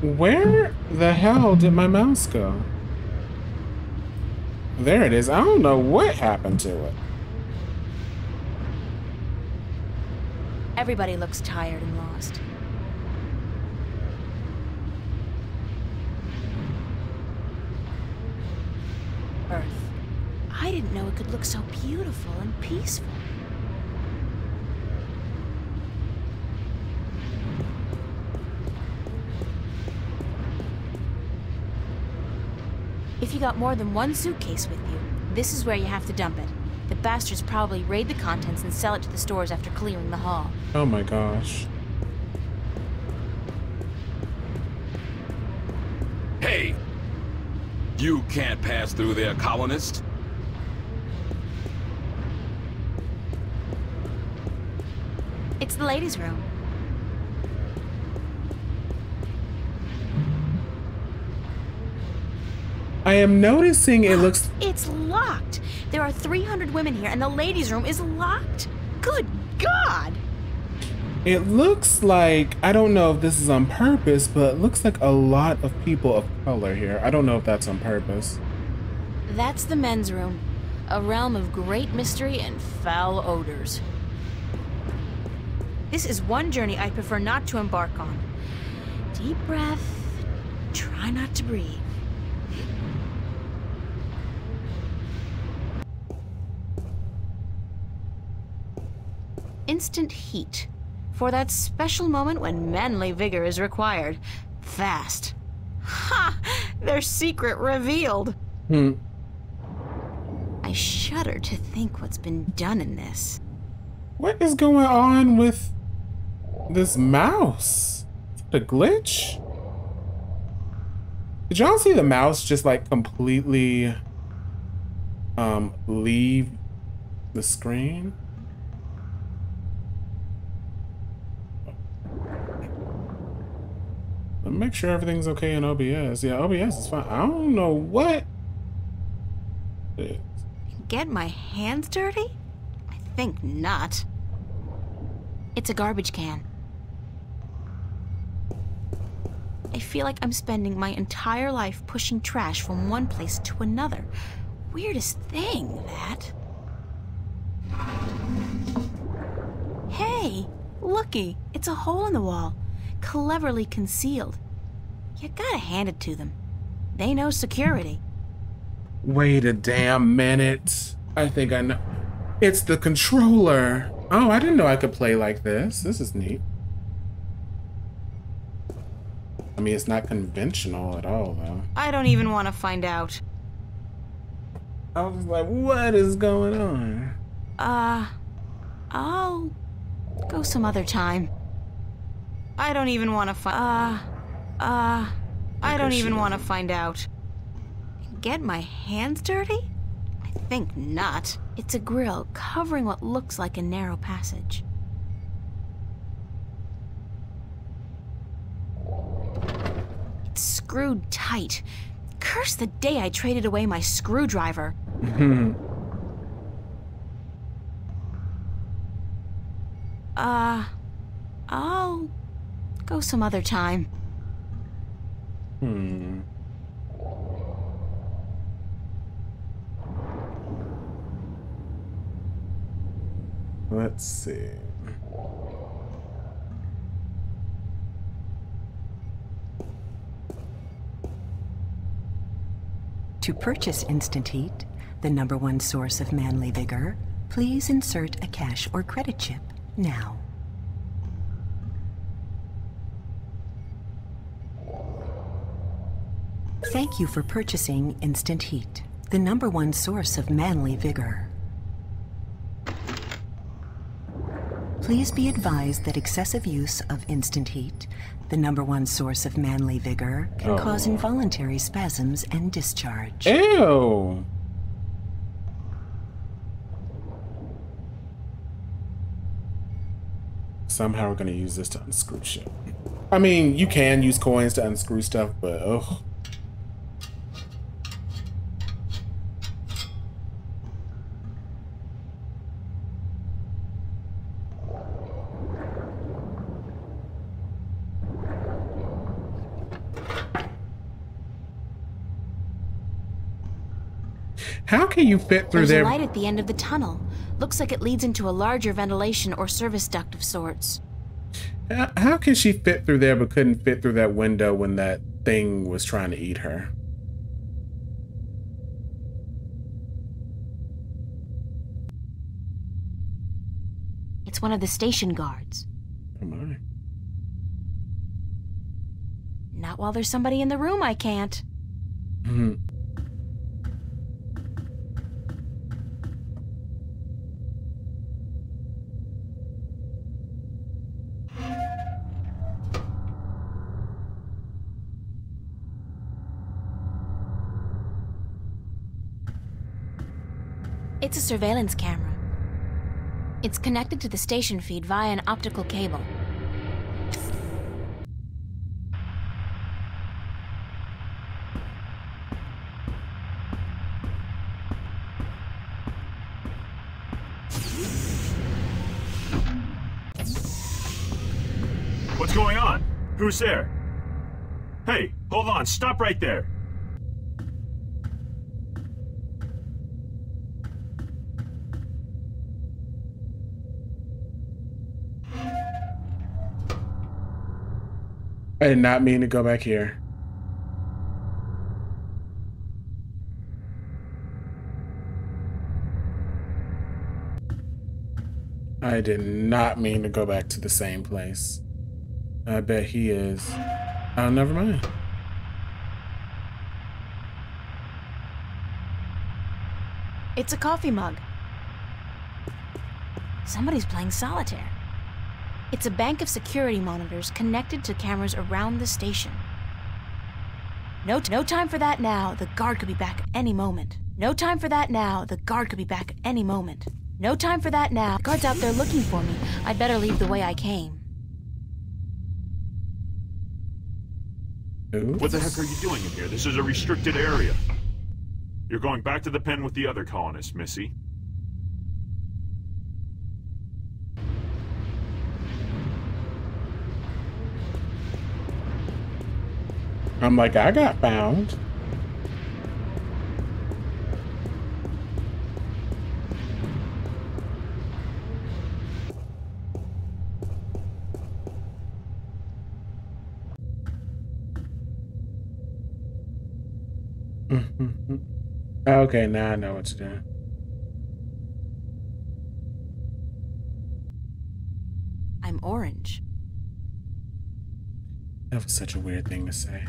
Where the hell did my mouse go? There it is. I don't know what happened to it. Everybody looks tired and lost. Earth. I didn't know it could look so beautiful and peaceful. If you got more than one suitcase with you, this is where you have to dump it. The bastards probably raid the contents and sell it to the stores after clearing the hall. Oh my gosh. Hey! You can't pass through there, colonist. It's the ladies' room. I am noticing it looks... It's locked. There are 300 women here, and the ladies' room is locked. Good God! It looks like, I don't know if this is on purpose, but it looks like a lot of people of color here. I don't know if that's on purpose. That's the men's room. A realm of great mystery and foul odors. This is one journey I prefer not to embark on. Deep breath. Try not to breathe. Instant heat. For that special moment when manly vigor is required. Fast. Ha! Their secret revealed. I shudder to think what's been done in this. What is going on with this mouse? Is it a glitch? Did y'all see the mouse just like completely leave the screen? Let me make sure everything's okay in OBS. Yeah, OBS is fine. I don't know what it is. Get my hands dirty? I think not. It's a garbage can. I feel like I'm spending my entire life pushing trash from one place to another. Weirdest thing, that. Hey, looky, it's a hole in the wall. Cleverly concealed. You gotta hand it to them. They know security. Wait a damn minute. I think I know. It's the controller. Oh, I didn't know I could play like this. This is neat. I mean, it's not conventional at all, though. I don't even want to find out. I was just like, what is going on? I'll go some other time. I don't even want to find... I don't even want to find out. Get my hands dirty? I think not. It's a grill covering what looks like a narrow passage. It's screwed tight. Curse the day I traded away my screwdriver. I'll go some other time. Let's see. To purchase Instant Heat, the #1 source of manly vigor, please insert a cash or credit chip now. Thank you for purchasing Instant Heat, the #1 source of manly vigor. Please be advised that excessive use of Instant Heat, the #1 source of manly vigor, can cause involuntary spasms and discharge. Ew! Somehow we're gonna use this to unscrew shit. I mean, you can use coins to unscrew stuff, but ugh. How can you fit through there? There's a light at the end of the tunnel. Looks like it leads into a larger ventilation or service duct of sorts. How can she fit through there but couldn't fit through that window when that thing was trying to eat her? It's one of the station guards. Come on. Not while there's somebody in the room, I can't. It's a surveillance camera. It's connected to the station feed via an optical cable. What's going on? Who's there? Hey, hold on, stop right there. I did not mean to go back here. I did not mean to go back to the same place. I bet he is. Oh, never mind. It's a coffee mug. Somebody's playing solitaire. It's a bank of security monitors connected to cameras around the station. No time for that now. The guard could be back at any moment. No time for that now. The guard could be back at any moment. No time for that now. The guard's out there looking for me. I'd better leave the way I came. Oops. What the heck are you doing in here? This is a restricted area. You're going back to the pen with the other colonists, Missy. I'm like, I got found. Okay, now I know what to do. I'm orange. That was such a weird thing to say.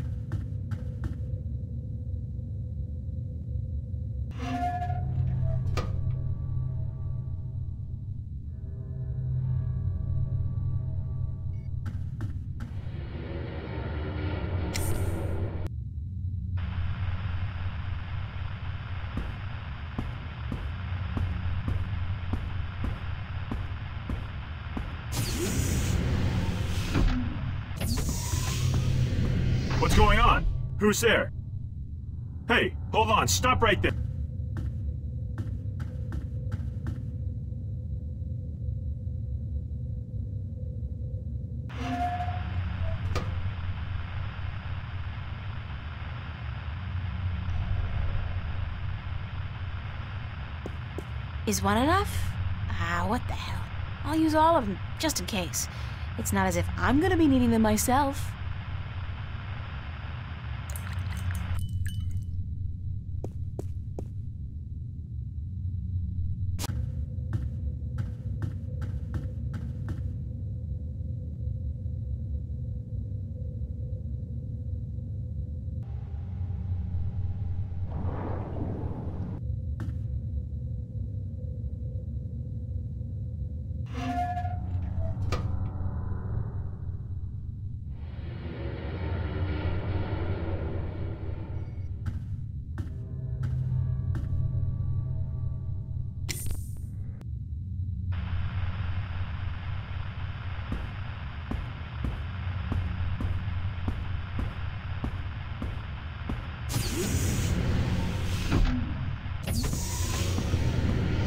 What's going on? Who's there? Hey, hold on. Stop right there. Is one enough? Ah, what the hell. I'll use all of them, just in case. It's not as if I'm gonna be needing them myself.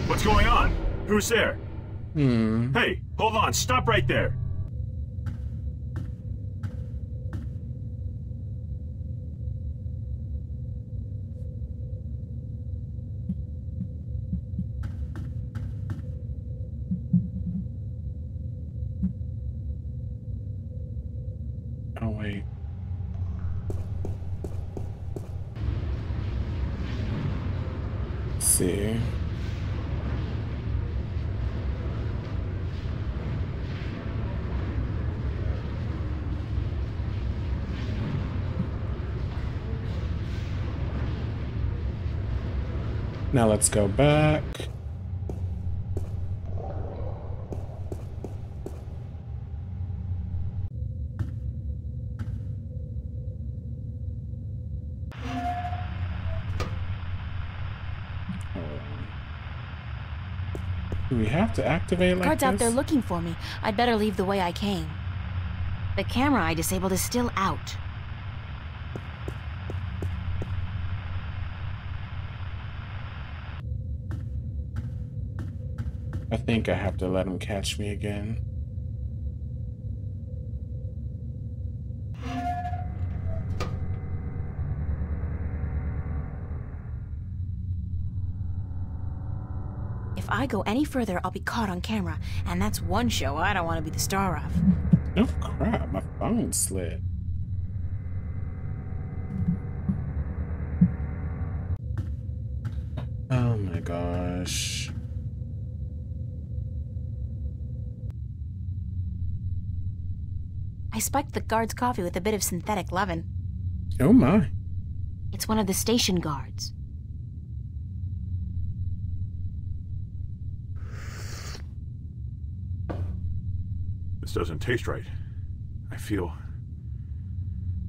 What's going on? Who's there? Hey, hold on. Stop right there. Oh, wait. Let's see. Now let's go back. Do we have to activate like Guards this? out there looking for me. I'd better leave the way I came. The camera I disabled is still out. I think I have to let him catch me again. If I go any further, I'll be caught on camera, and that's one show I don't want to be the star of. Oh crap, my phone slid. Oh my gosh. I spiked the guard's coffee with a bit of synthetic leaven. Oh my. It's one of the station guards. This doesn't taste right. I feel...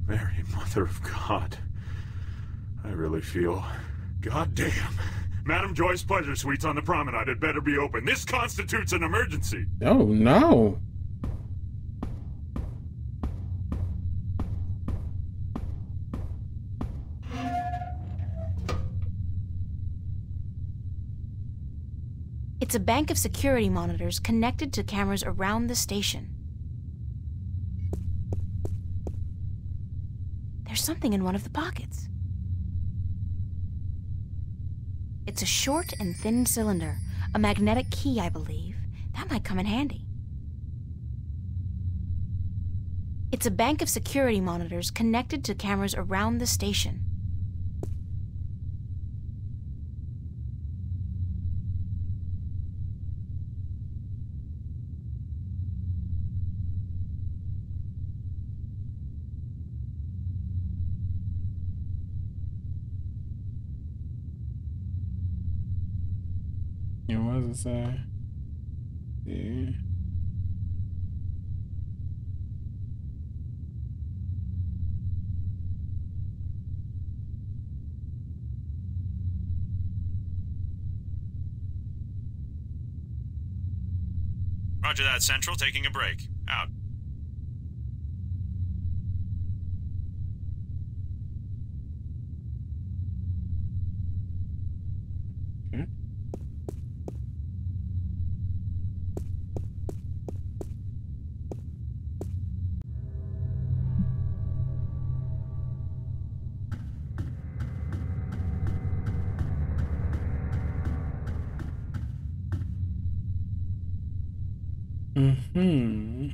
Mary, Mother of God. I really feel... Goddamn. Madam Joy's Pleasure Suites on the promenade had better be open. This constitutes an emergency. Oh no. It's a bank of security monitors connected to cameras around the station. There's something in one of the pockets. It's a short and thin cylinder, a magnetic key, I believe. That might come in handy. It's a bank of security monitors connected to cameras around the station. What does it say? Yeah. Roger that, Central. Taking a break. Out. Mm-hmm.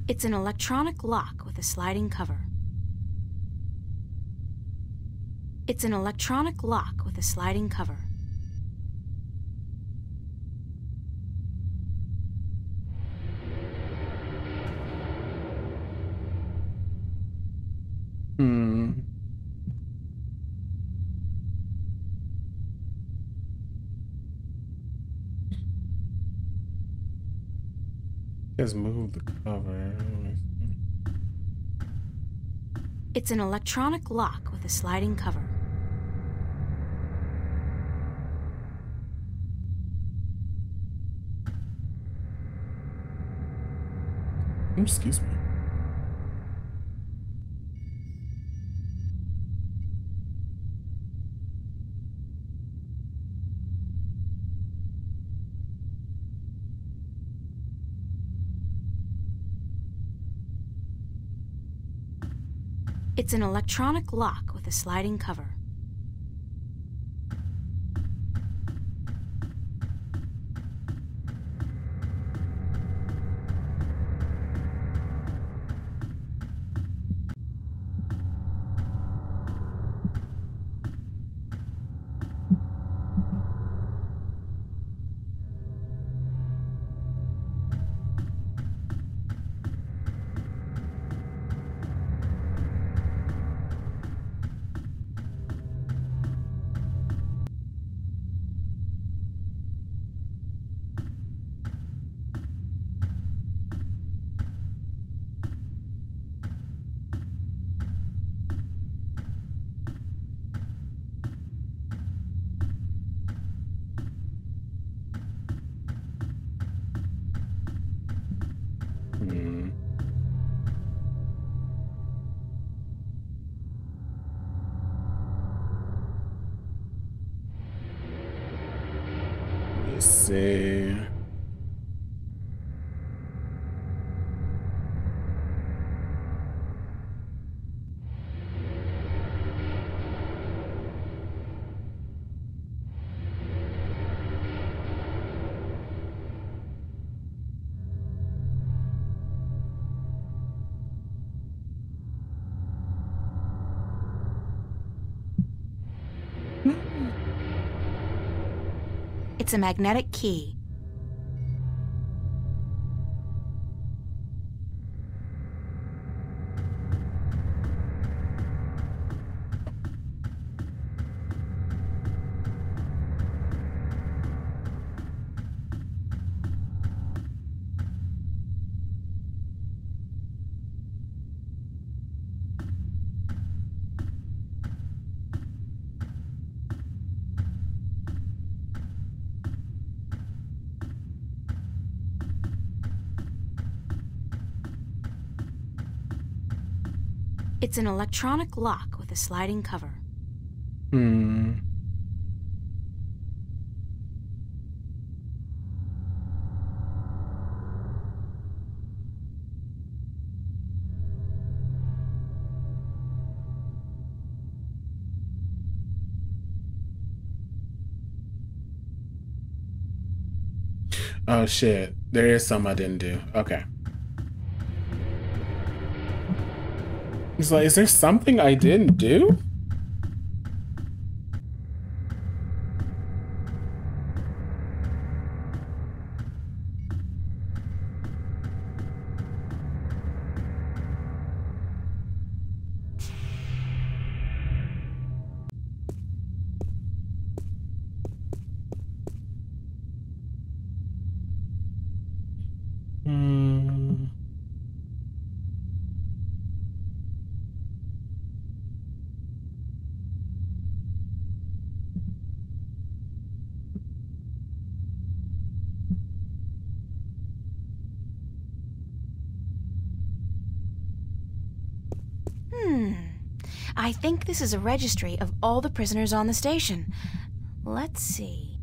It's an electronic lock with a sliding cover. It's an electronic lock with a sliding cover. Just move the cover. It's an electronic lock with a sliding cover. Excuse me. It's an electronic lock with a sliding cover. Let's see. It's a magnetic key. It's an electronic lock with a sliding cover. Oh shit, there is some I didn't do. Okay. He's like, is there something I didn't do? I think this is a registry of all the prisoners on the station. Let's see.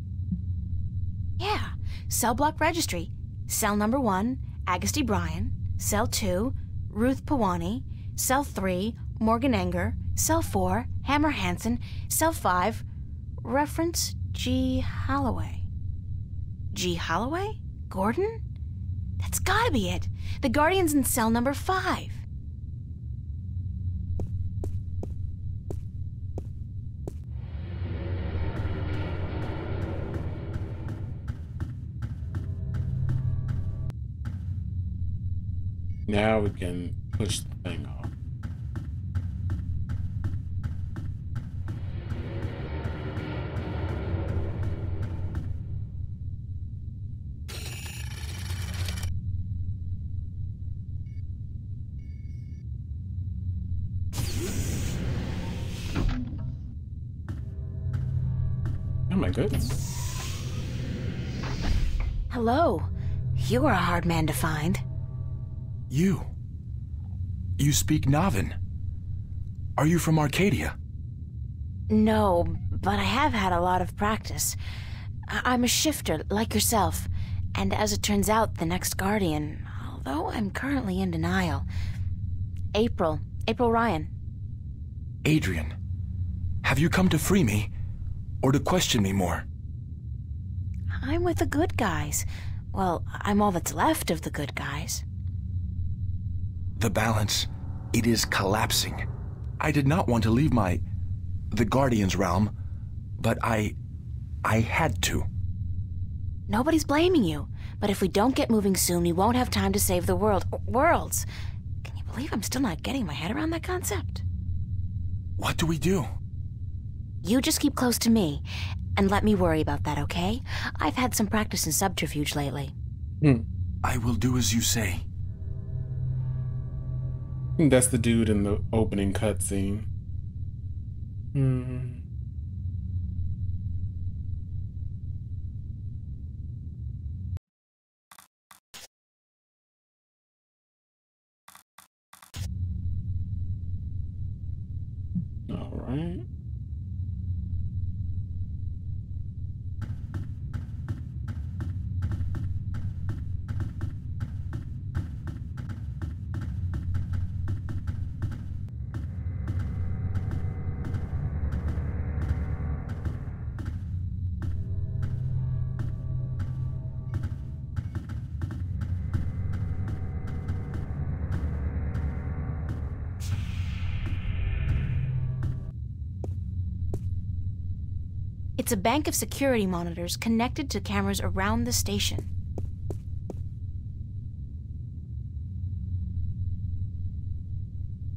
Yeah, cell block registry. Cell number 1, Agusty Bryan. Cell 2, Ruth Pawani. Cell 3, Morgan Enger. Cell 4, Hammer Hansen. Cell 5, reference G. Holloway. G. Holloway? Gordon? That's gotta be it. The Guardian's in cell number 5. Now we can push the thing off. Oh my goodness. Hello. You were a hard man to find. You speak Navin. Are you from Arcadia? No, but I have had a lot of practice. I'm a shifter, like yourself. And as it turns out, the next Guardian, although I'm currently in denial. April Ryan. Adrian, have you come to free me, or to question me more? I'm with the good guys. Well, I'm all that's left of the good guys. The balance, it is collapsing. I did not want to leave the Guardian's realm, but I had to. Nobody's blaming you, but if we don't get moving soon, we won't have time to save the worlds. Can you believe I'm still not getting my head around that concept? What do we do? You just keep close to me, and let me worry about that, okay? I've had some practice in subterfuge lately. I will do as you say. That's the dude in the opening cutscene. All right. It's a bank of security monitors connected to cameras around the station.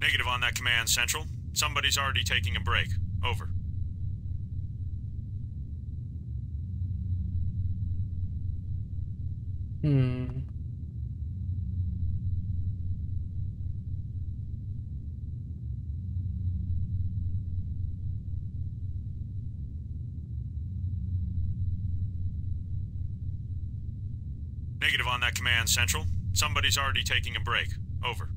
Negative on that command, Central. Somebody's already taking a break. Over. Negative on that command, Central. Somebody's already taking a break. Over.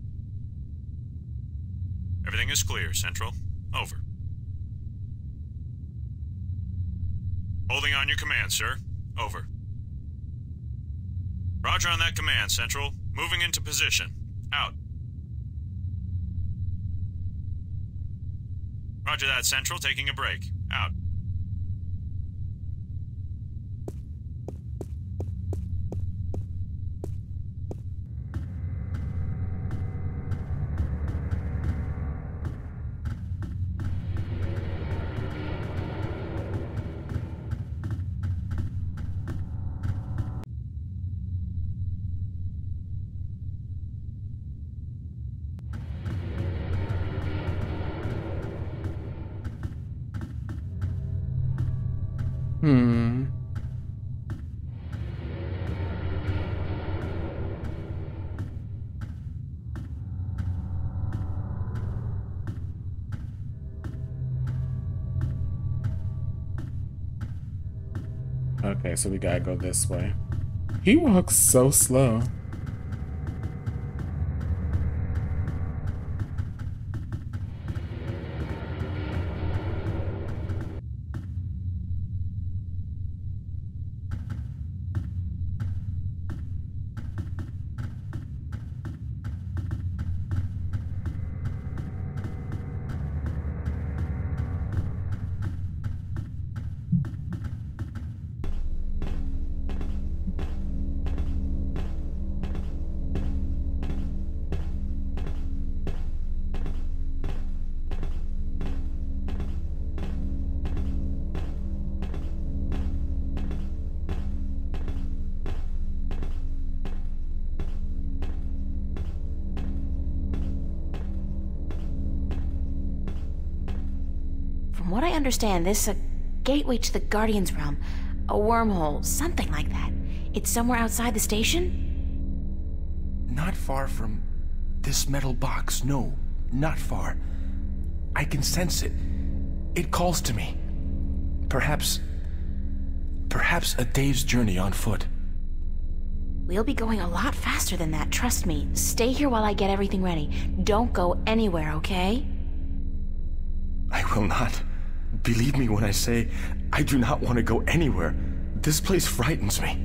Everything is clear, Central. Over. Holding on your command, sir. Over. Roger on that command, Central. Moving into position. Out. Roger that, Central. Taking a break. Out. Okay, so we gotta go this way. He walks so slow. what I understand, this gateway to the Guardian's realm, a wormhole, something like that. It's somewhere outside the station? Not far from this metal box. No, not far. I can sense it. It calls to me. Perhaps a day's journey on foot. We'll be going a lot faster than that, trust me. Stay here while I get everything ready. Don't go anywhere, okay? I will not. Believe me when I say I do not want to go anywhere. This place frightens me.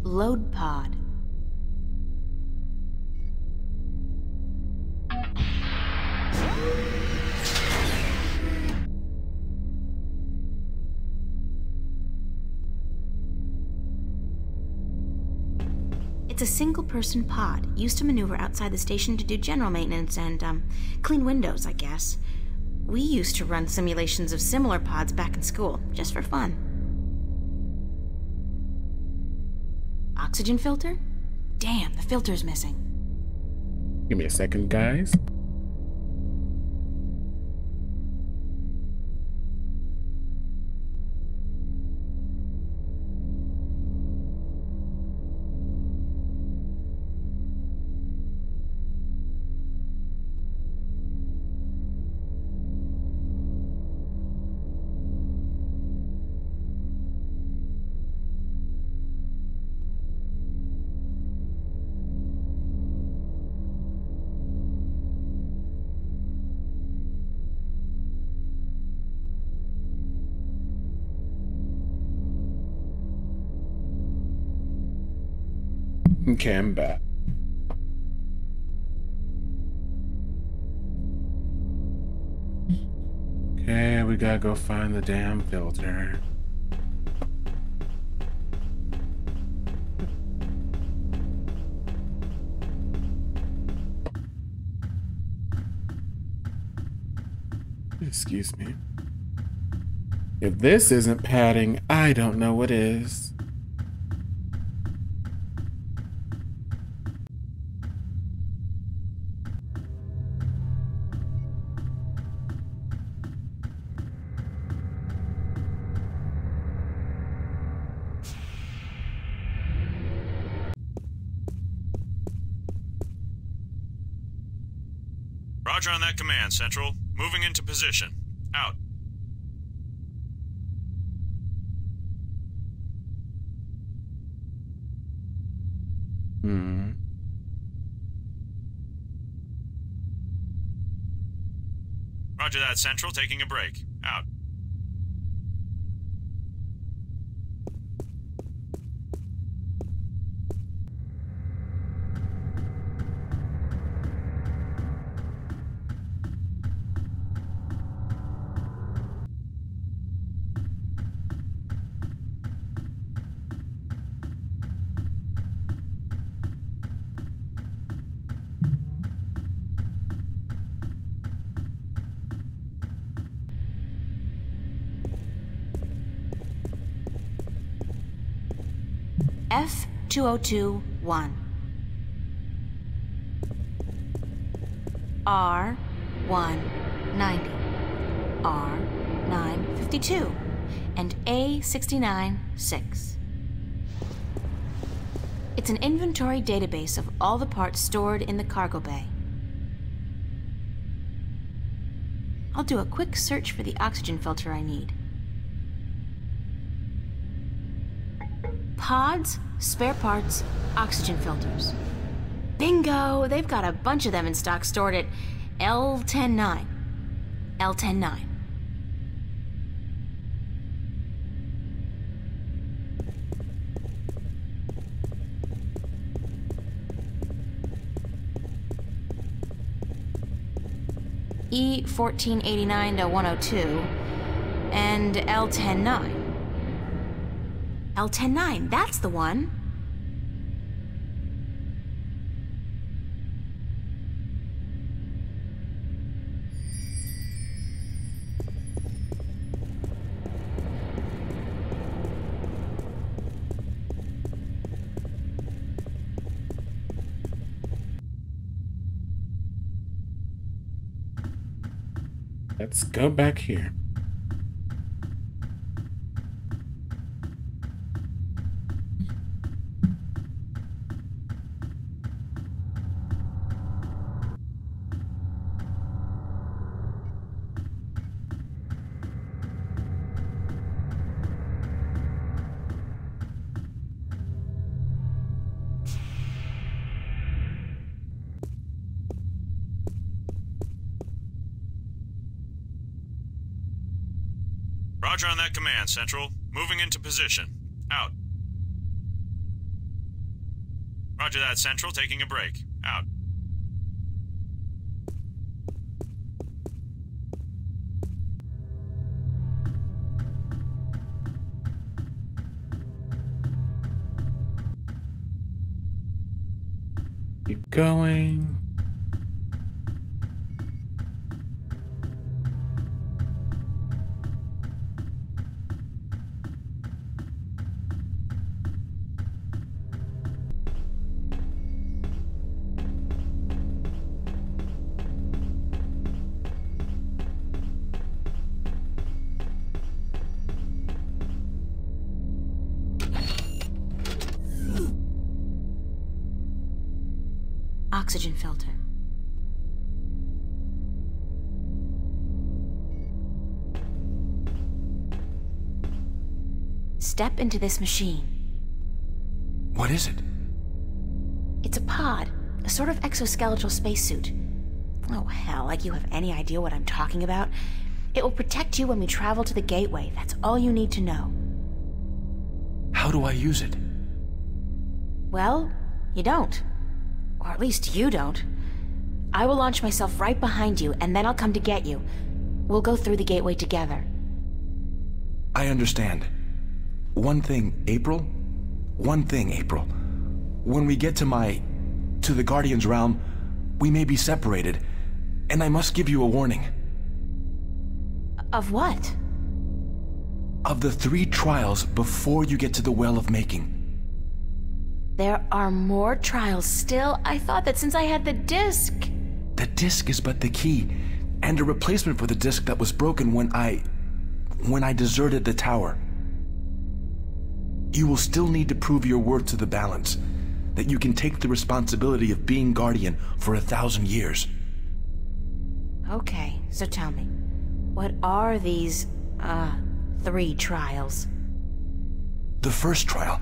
Load pod. It's a single-person pod, used to maneuver outside the station to do general maintenance and, clean windows, I guess. We used to run simulations of similar pods back in school, just for fun. Oxygen filter? Damn, the filter's missing. Give me a second, guys. Okay, I'm back. Okay, we gotta go find the damn filter. Excuse me. If this isn't padding, I don't know what is. Roger on that command, Central. Moving into position. Out. Roger that, Central. Taking a break. Out. F2021. R190. R952. And A696. It's an inventory database of all the parts stored in the cargo bay. I'll do a quick search for the oxygen filter I need. Pods, spare parts, oxygen filters. Bingo! They've got a bunch of them in stock stored at L109. L109. E1489-102 and L109. L109, that's the one. Let's go back here. Roger on that command, Central. Moving into position. Out. Roger that, Central. Taking a break. Out. Keep going. Oxygen filter. Step into this machine. What is it? It's a pod, a sort of exoskeletal spacesuit. Oh hell, like you have any idea what I'm talking about. It will protect you when we travel to the gateway. That's all you need to know. How do I use it? Well, you don't. Or at least you don't. I will launch myself right behind you, and then I'll come to get you. We'll go through the gateway together. I understand. One thing, April. When we get to the Guardian's realm, we may be separated, and I must give you a warning. Of what? Of the 3 trials before you get to the Well of Making. There are more trials still? I thought that since I had the disc... The disc is but the key, and a replacement for the disc that was broken when I deserted the tower. You will still need to prove your worth to the Balance, that you can take the responsibility of being Guardian for 1,000 years. Okay, so tell me, what are these, 3 trials? The first trial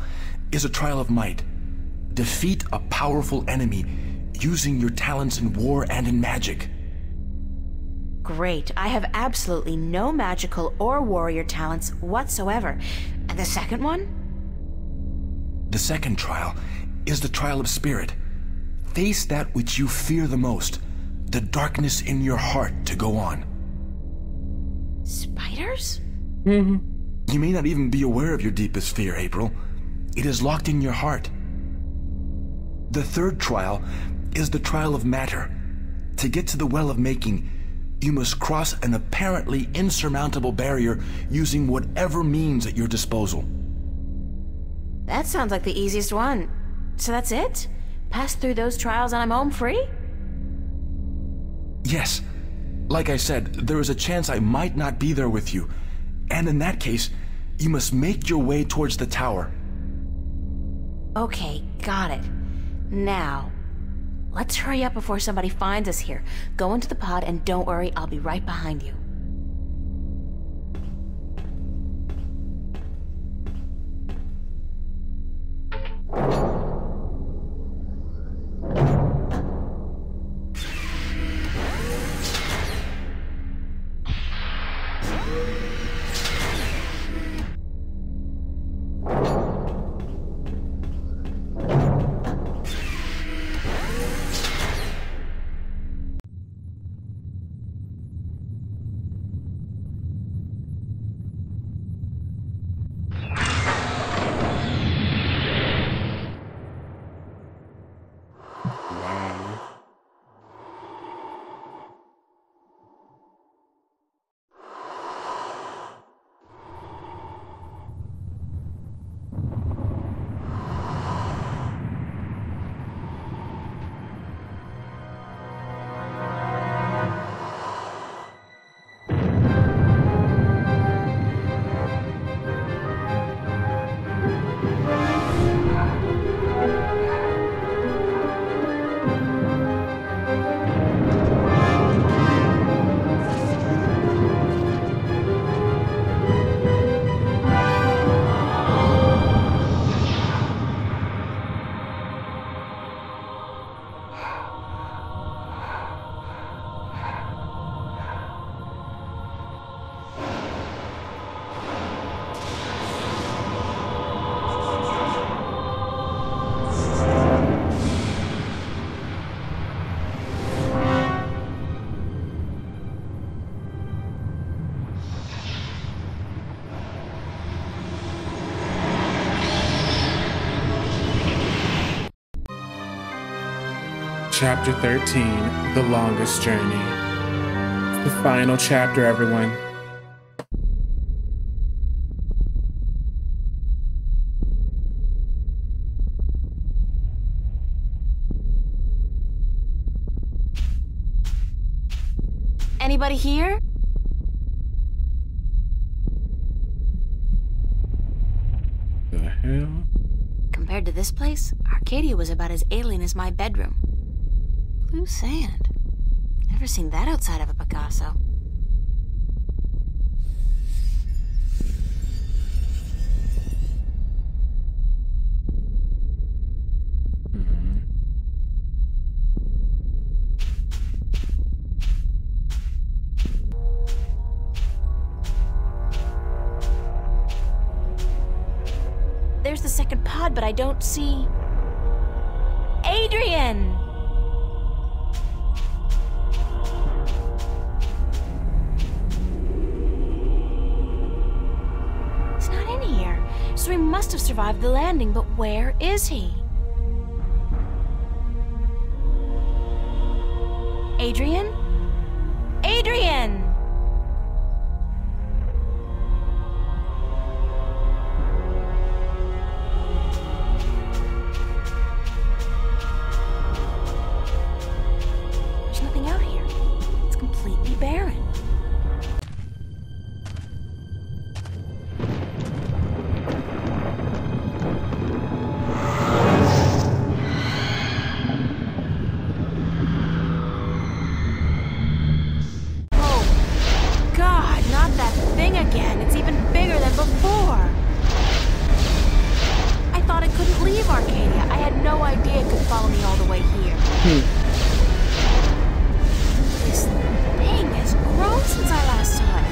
is a trial of might. Defeat a powerful enemy using your talents in war and in magic. Great. I have absolutely no magical or warrior talents whatsoever. And the second one? The second trial is the trial of spirit. Face that which you fear the most, the darkness in your heart to go on. Spiders? You may not even be aware of your deepest fear, April. It is locked in your heart. The third trial is the trial of matter. To get to the Well of Making, you must cross an apparently insurmountable barrier using whatever means at your disposal. That sounds like the easiest one. So that's it? Pass through those trials and I'm home free? Yes. Like I said, there is a chance I might not be there with you. And in that case, you must make your way towards the tower. Okay, got it. Now, let's hurry up before somebody finds us here. Go into the pod and don't worry, I'll be right behind you. Chapter 13, The Longest Journey. It's the final chapter, everyone. Anybody here? The hell? Compared to this place, Arcadia was about as alien as my bedroom. Blue sand. Never seen that outside of a Picasso. There's the second pod, but I don't see... Adrian! He's not in here, so he must have survived the landing, but where is he? Adrian? Adrian! Barren. Oh, God, not that thing again. It's even bigger than before. I thought it couldn't leave Arcadia. I had no idea it could follow me all the way here. This thing has grown since I last saw it.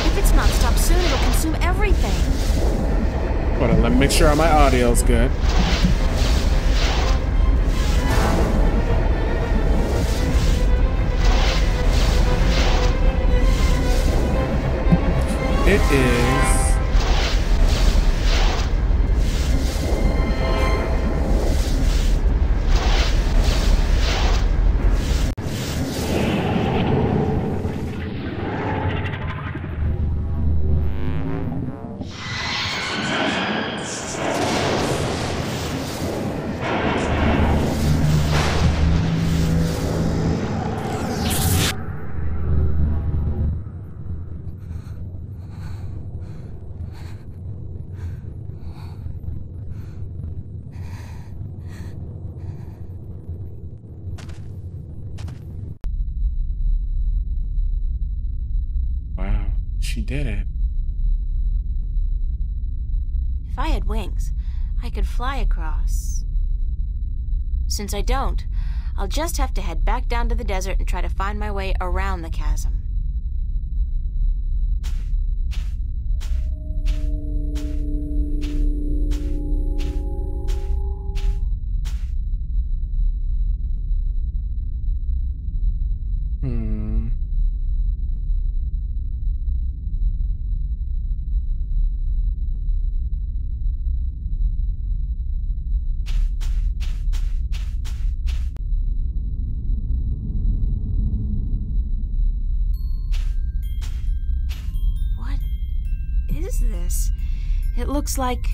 If it's not stopped soon, it'll consume everything. Hold on, let me make sure my audio's good. It is... She did it. If I had wings, I could fly across. Since I don't, I'll just have to head back down to the desert and try to find my way around the chasm. This? It looks like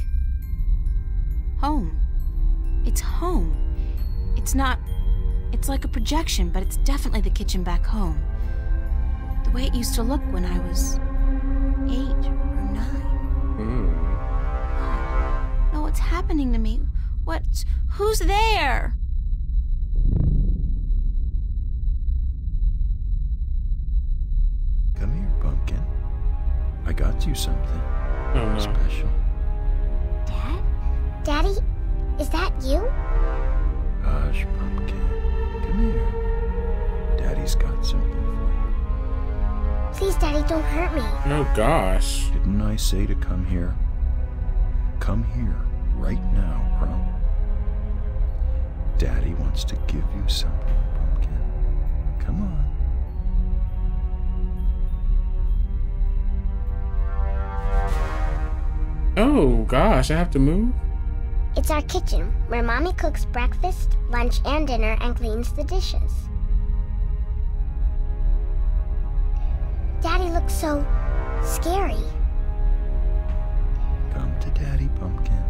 home. It's home. It's not... It's like a projection, but it's definitely the kitchen back home. The way it used to look when I was 8 or 9. Oh, no, what's happening to me? Who's there? Come here, Pumpkin. I got you something. Oh, no. Special. Dad? Daddy? Is that you? Hush, Pumpkin. Come here. Daddy's got something for you. Please, Daddy, don't hurt me. Oh, gosh. Didn't I say to come here? Come here, right now, bro. Daddy wants to give you something, Pumpkin. Come on. Oh, gosh, I have to move? It's our kitchen, where Mommy cooks breakfast, lunch, and dinner and cleans the dishes. Daddy looks so scary. Come to Daddy, Pumpkin.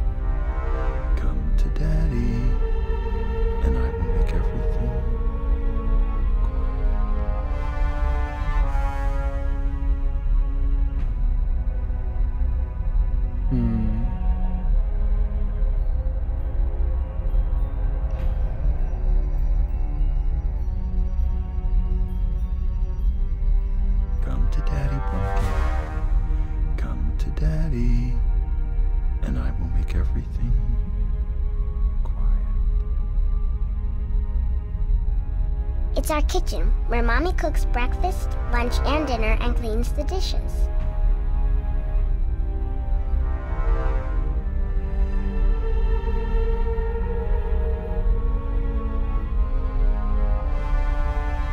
Come to Daddy, and I will make everything Come to Daddy, Pumpkin. Come to Daddy, and I will make everything quiet. It's our kitchen, where Mommy cooks breakfast, lunch, and dinner and cleans the dishes.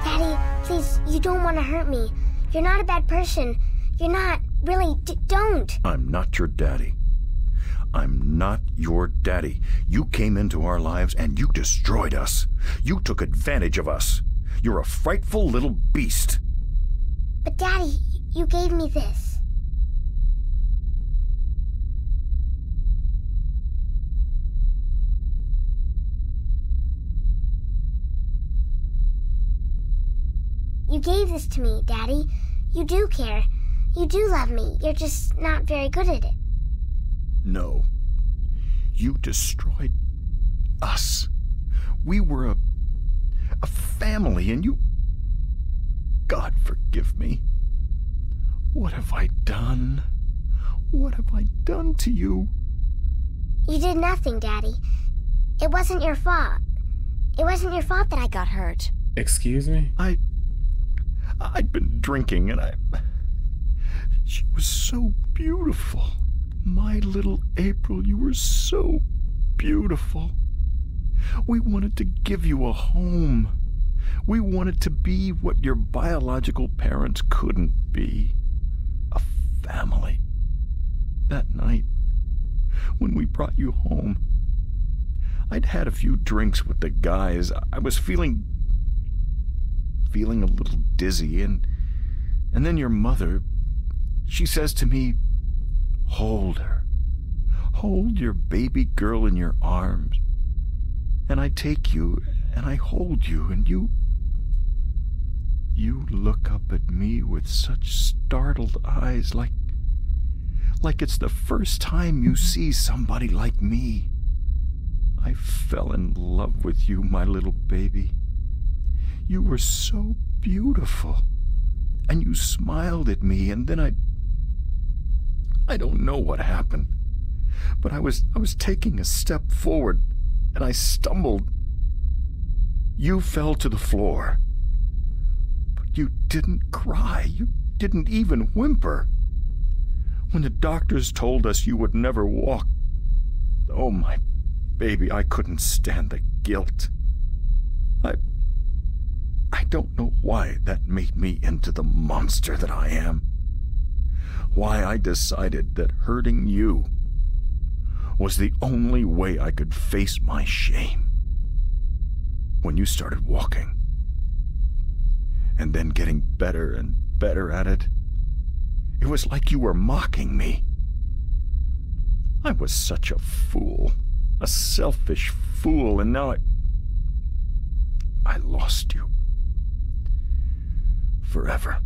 Daddy, please, you don't want to hurt me. You're not a bad person. You're not. Really, don't. I'm not your daddy. I'm not your daddy. You came into our lives and you destroyed us. You took advantage of us. You're a frightful little beast. But Daddy, you gave me this. You gave this to me, Daddy. You do care. You do love me. You're just not very good at it. No. You destroyed us. We were a family, and you... God forgive me. What have I done? What have I done to you? You did nothing, Daddy. It wasn't your fault. It wasn't your fault that I got hurt. Excuse me? I'd been drinking, and she was so beautiful. My little April, you were so beautiful. We wanted to give you a home. We wanted to be what your biological parents couldn't be. A family. That night, when we brought you home, I'd had a few drinks with the guys. I was feeling a little dizzy, and then your mother, she says to me, "Hold her. Hold your baby girl in your arms." And I take you, and I hold you, and you look up at me with such startled eyes, like it's the first time you see somebody like me. I fell in love with you, my little baby. You were so beautiful, and you smiled at me, and then I don't know what happened, but I was taking a step forward, and I stumbled. You fell to the floor, but you didn't cry. You didn't even whimper. When the doctors told us you would never walk, oh, my baby, I couldn't stand the guilt. I don't know why that made me into the monster that I am. Why I decided that hurting you was the only way I could face my shame. When you started walking, and then getting better and better at it, it was like you were mocking me. I was such a fool, a selfish fool, and now I lost you. Forever.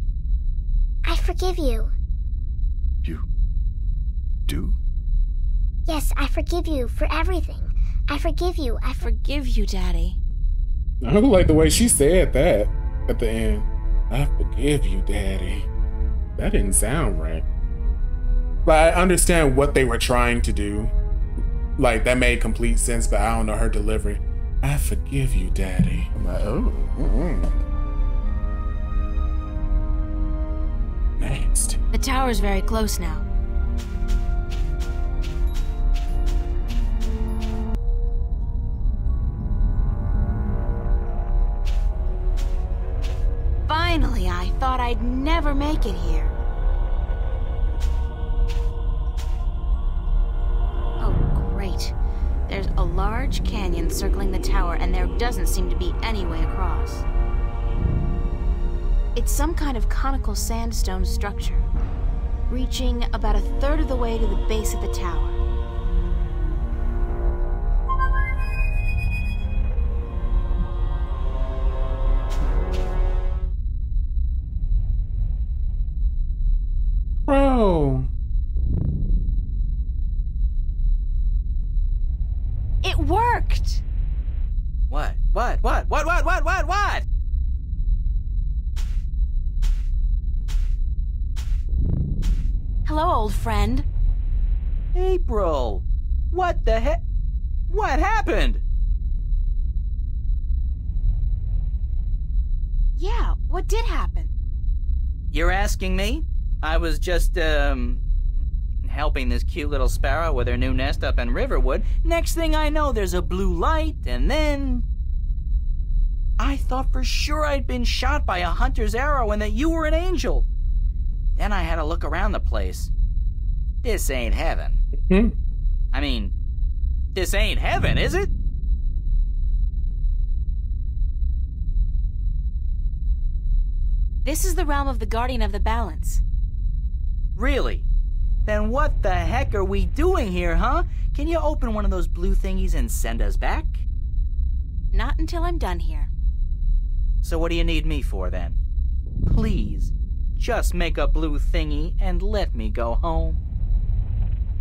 I forgive you. You do? Yes, I forgive you for everything. I forgive you. I forgive you, Daddy. I don't like the way she said that at the end. I forgive you, Daddy. That didn't sound right. But I understand what they were trying to do. Like, that made complete sense, but I don't know her delivery. I forgive you, Daddy. I'm like, oh. Next. The tower's very close now. Finally, I thought I'd never make it here. Oh, great. There's a large canyon circling the tower, and there doesn't seem to be any way across. It's some kind of conical sandstone structure, reaching about a third of the way to the base of the tower. Bro. It worked! What? Hello, old friend. April! What the heck? What happened? Yeah, what did happen? You're asking me? I was just, helping this cute little sparrow with her new nest up in Riverwood. Next thing I know, there's a blue light, and then... I thought for sure I'd been shot by a hunter's arrow and that you were an angel. Then I had to look around the place. This ain't heaven. I mean, this ain't heaven, is it? This is the realm of the Guardian of the Balance. Really? Then what the heck are we doing here, huh? Can you open one of those blue thingies and send us back? Not until I'm done here. So what do you need me for, then? Please, just make a blue thingy and let me go home.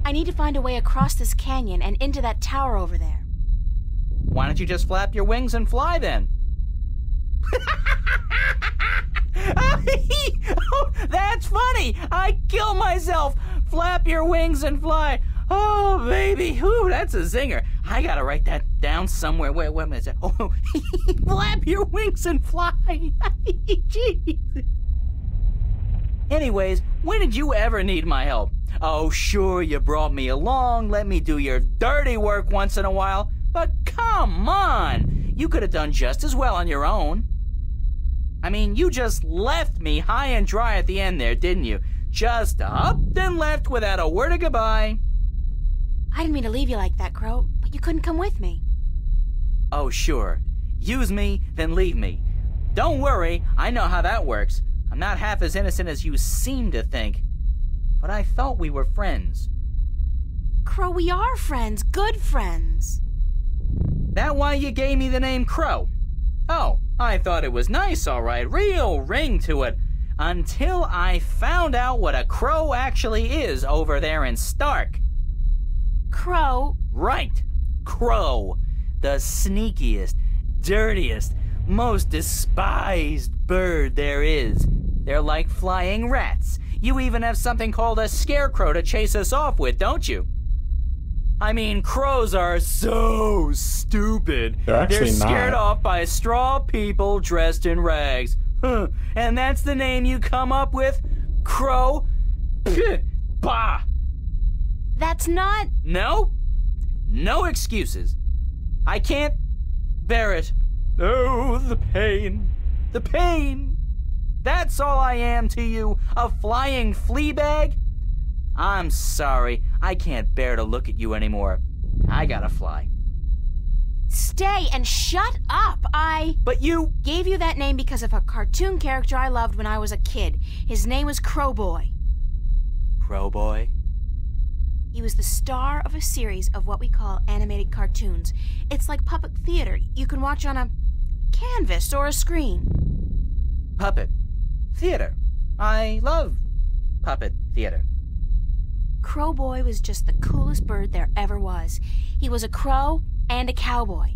I need to find a way across this canyon and into that tower over there. Why don't you just flap your wings and fly, then? Oh, that's funny! I kill myself! Flap your wings and fly! Oh, baby! Ooh, that's a zinger. I gotta write that down somewhere. Wait a minute. Oh, flap your wings and fly! Jeez. Anyways, when did you ever need my help? Oh, sure, you brought me along, let me do your dirty work once in a while, but come on! You could have done just as well on your own. I mean, you just left me high and dry at the end there, didn't you? Just up and left without a word of goodbye. I didn't mean to leave you like that, Crow, but you couldn't come with me. Oh, sure. Use me, then leave me. Don't worry, I know how that works. I'm not half as innocent as you seem to think. But I thought we were friends. Crow, we are friends. Good friends. That why you gave me the name Crow? Oh, I thought it was nice, all right. Real ring to it. Until I found out what a crow actually is over there in Stark. Crow? Right. Crow. The sneakiest, dirtiest, most despised bird there is. They're like flying rats. You even have something called a scarecrow to chase us off with, don't you? I mean, crows are so stupid. They're scared not. off by straw people dressed in rags. Huh. And that's the name you come up with? Crow? Pfft. Bah! That's not... No? No excuses. I can't bear it. Oh, the pain. The pain. That's all I am to you, a flying flea bag? I'm sorry, I can't bear to look at you anymore. I gotta fly. Stay and shut up! But you... gave you that name because of a cartoon character I loved when I was a kid. His name was Crowboy. Crowboy? He was the star of a series of what we call animated cartoons. It's like puppet theater you can watch on a canvas or a screen. Puppet theater. I love puppet theater. Crowboy was just the coolest bird there ever was. He was a crow and a cowboy,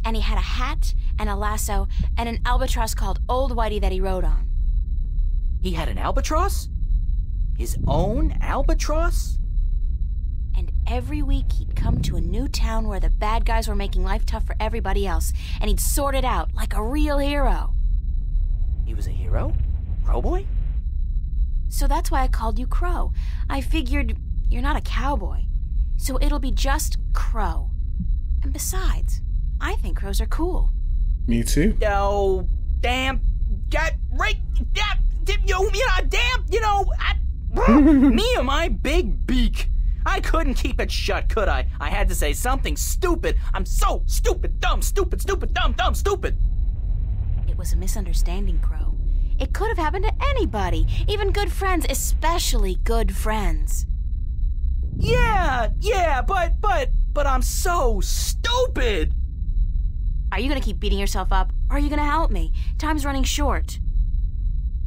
and he had a hat and a lasso and an albatross called Old Whitey that he rode on. He had an albatross? His own albatross? And every week he'd come to a new town where the bad guys were making life tough for everybody else, and he'd sort it out like a real hero. He was a hero? Crowboy? So that's why I called you Crow. I figured you're not a cowboy, so it'll be just Crow. And besides, I think crows are cool. Me too. Oh, damn. Me and my big beak. I couldn't keep it shut, could I? I had to say something stupid. I'm so stupid, dumb, stupid, stupid, dumb, dumb, stupid. It was a misunderstanding, Crow. It could have happened to anybody, even good friends, especially good friends. Yeah, but I'm so stupid. Are you gonna keep beating yourself up, or are you gonna help me? Time's running short.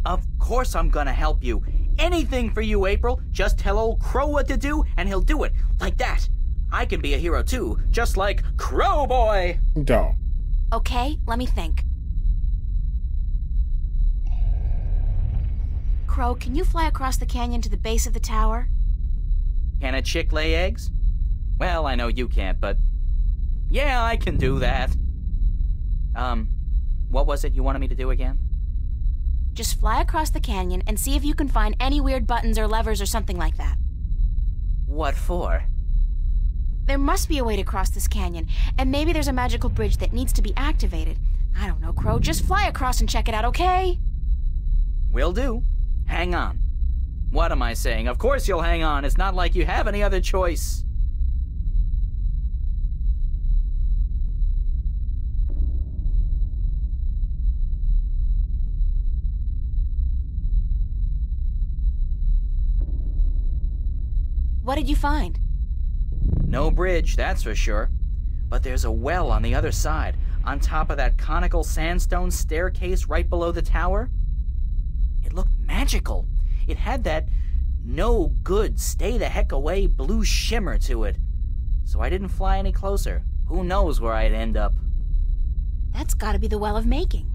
Of course I'm gonna help you. Anything for you, April. Just tell old Crow what to do, and he'll do it. Like that. I can be a hero too, just like Crow Boy. Don't. Okay, let me think. Crow, can you fly across the canyon to the base of the tower? Can a chick lay eggs? Well, I know you can't, but... yeah, I can do that. What was it you wanted me to do again? Just fly across the canyon and see if you can find any weird buttons or levers or something like that. What for? There must be a way to cross this canyon, and maybe there's a magical bridge that needs to be activated. I don't know, Crow. Just fly across and check it out, okay? Will do. Hang on. What am I saying? Of course you'll hang on. It's not like you have any other choice. What did you find? No bridge, that's for sure. But there's a well on the other side, on top of that conical sandstone staircase right below the tower. It looked magical. It had that no good, stay the heck away blue shimmer to it. So I didn't fly any closer. Who knows where I'd end up? That's gotta be the Well of Making.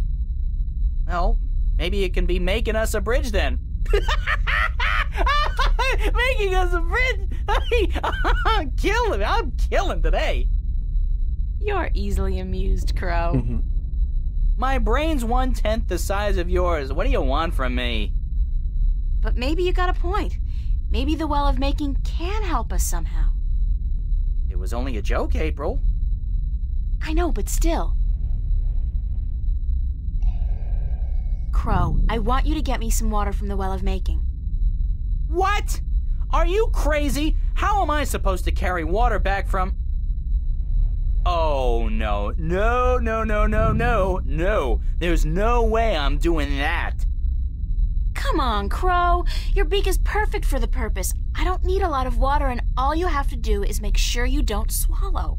Well, maybe it can be making us a bridge then. Making us a bridge! I'm killing today. You're easily amused, Crow. My brain's 1/10 the size of yours. What do you want from me? But maybe you got a point. Maybe the Well of Making can help us somehow. It was only a joke, April. I know, but still. Crow, I want you to get me some water from the Well of Making. What? Are you crazy? How am I supposed to carry water back from... Oh, no. No. There's no way I'm doing that. Come on, Crow. Your beak is perfect for the purpose. I don't need a lot of water, and all you have to do is make sure you don't swallow.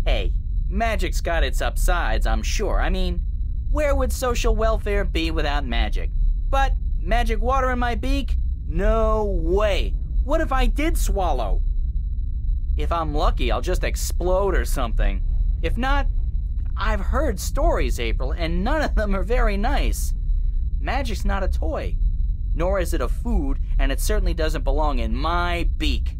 Hey, magic's got its upsides, I'm sure. I mean, where would social welfare be without magic? But magic water in my beak? No way. What if I did swallow? If I'm lucky, I'll just explode or something. If not, I've heard stories, April, and none of them are very nice. Magic's not a toy, nor is it a food, and it certainly doesn't belong in my beak.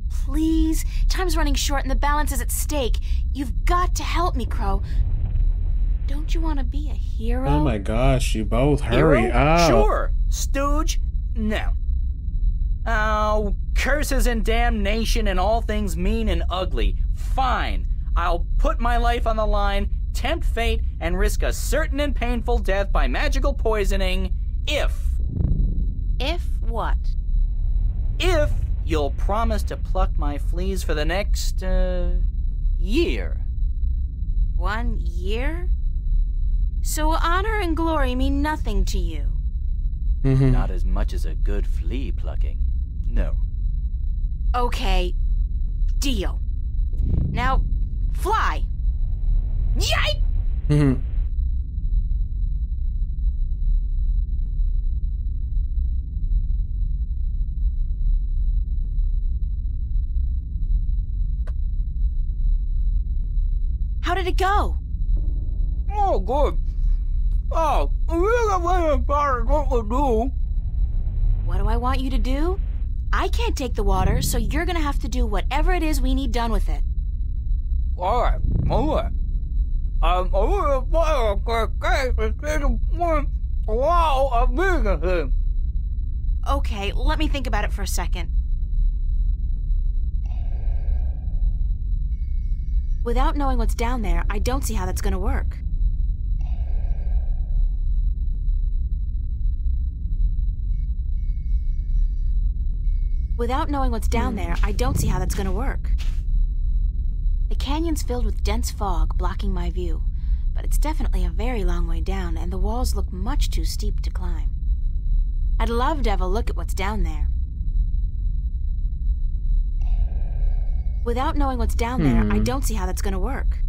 Please, time's running short and the balance is at stake. You've got to help me, Crow. Don't you want to be a hero? Oh my gosh, you both hurry Hero? up. Sure. Stooge? No. Oh, curses and damnation and all things mean and ugly. Fine. I'll put my life on the line, tempt fate, and risk a certain and painful death by magical poisoning if... If what? If you'll promise to pluck my fleas for the next, year. 1 year? So honor and glory mean nothing to you? Not as much as a good flea plucking. No. Okay. Deal. Now, fly! Yike! How did it go? Oh, good. Oh, what to do? What do I want you to do? I can't take the water, so you're gonna have to do whatever it is we need done with it. Alright. Okay, let me think about it for a second. Without knowing what's down there, I don't see how that's gonna work. Without knowing what's down there, I don't see how that's gonna work. The canyon's filled with dense fog, blocking my view, but it's definitely a very long way down, and the walls look much too steep to climb. I'd love to have a look at what's down there. Without knowing what's down there, I don't see how that's gonna work.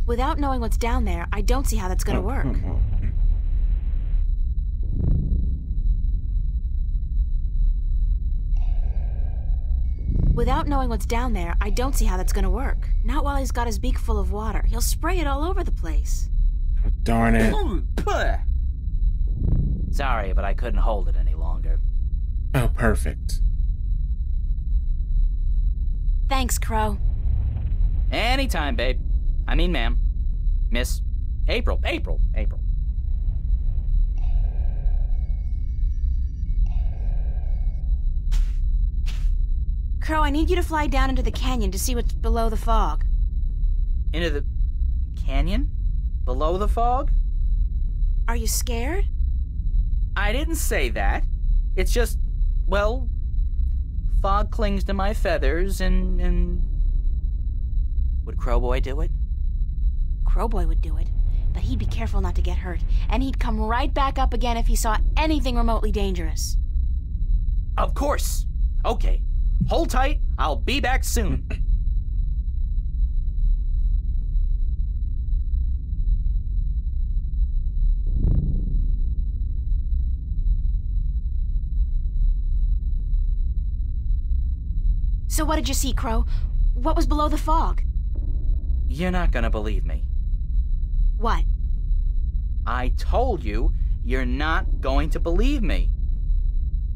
Without knowing what's down there, I don't see how that's gonna work. Without knowing what's down there, I don't see how that's gonna work. Not while he's got his beak full of water. He'll spray it all over the place. Oh, darn it. Sorry, but I couldn't hold it any longer. Oh, perfect. Thanks, Crow. Anytime, babe. I mean, ma'am. Miss April. Crow, I need you to fly down into the canyon to see what's below the fog. Into the canyon? Below the fog? Are you scared? I didn't say that. It's just, well, fog clings to my feathers and... Would Crowboy do it? Crowboy would do it, but he'd be careful not to get hurt, and he'd come right back up again if he saw anything remotely dangerous. Of course. Okay. Hold tight. I'll be back soon. So what did you see, Crow? What was below the fog? You're not gonna believe me. What? I told you, you're not going to believe me.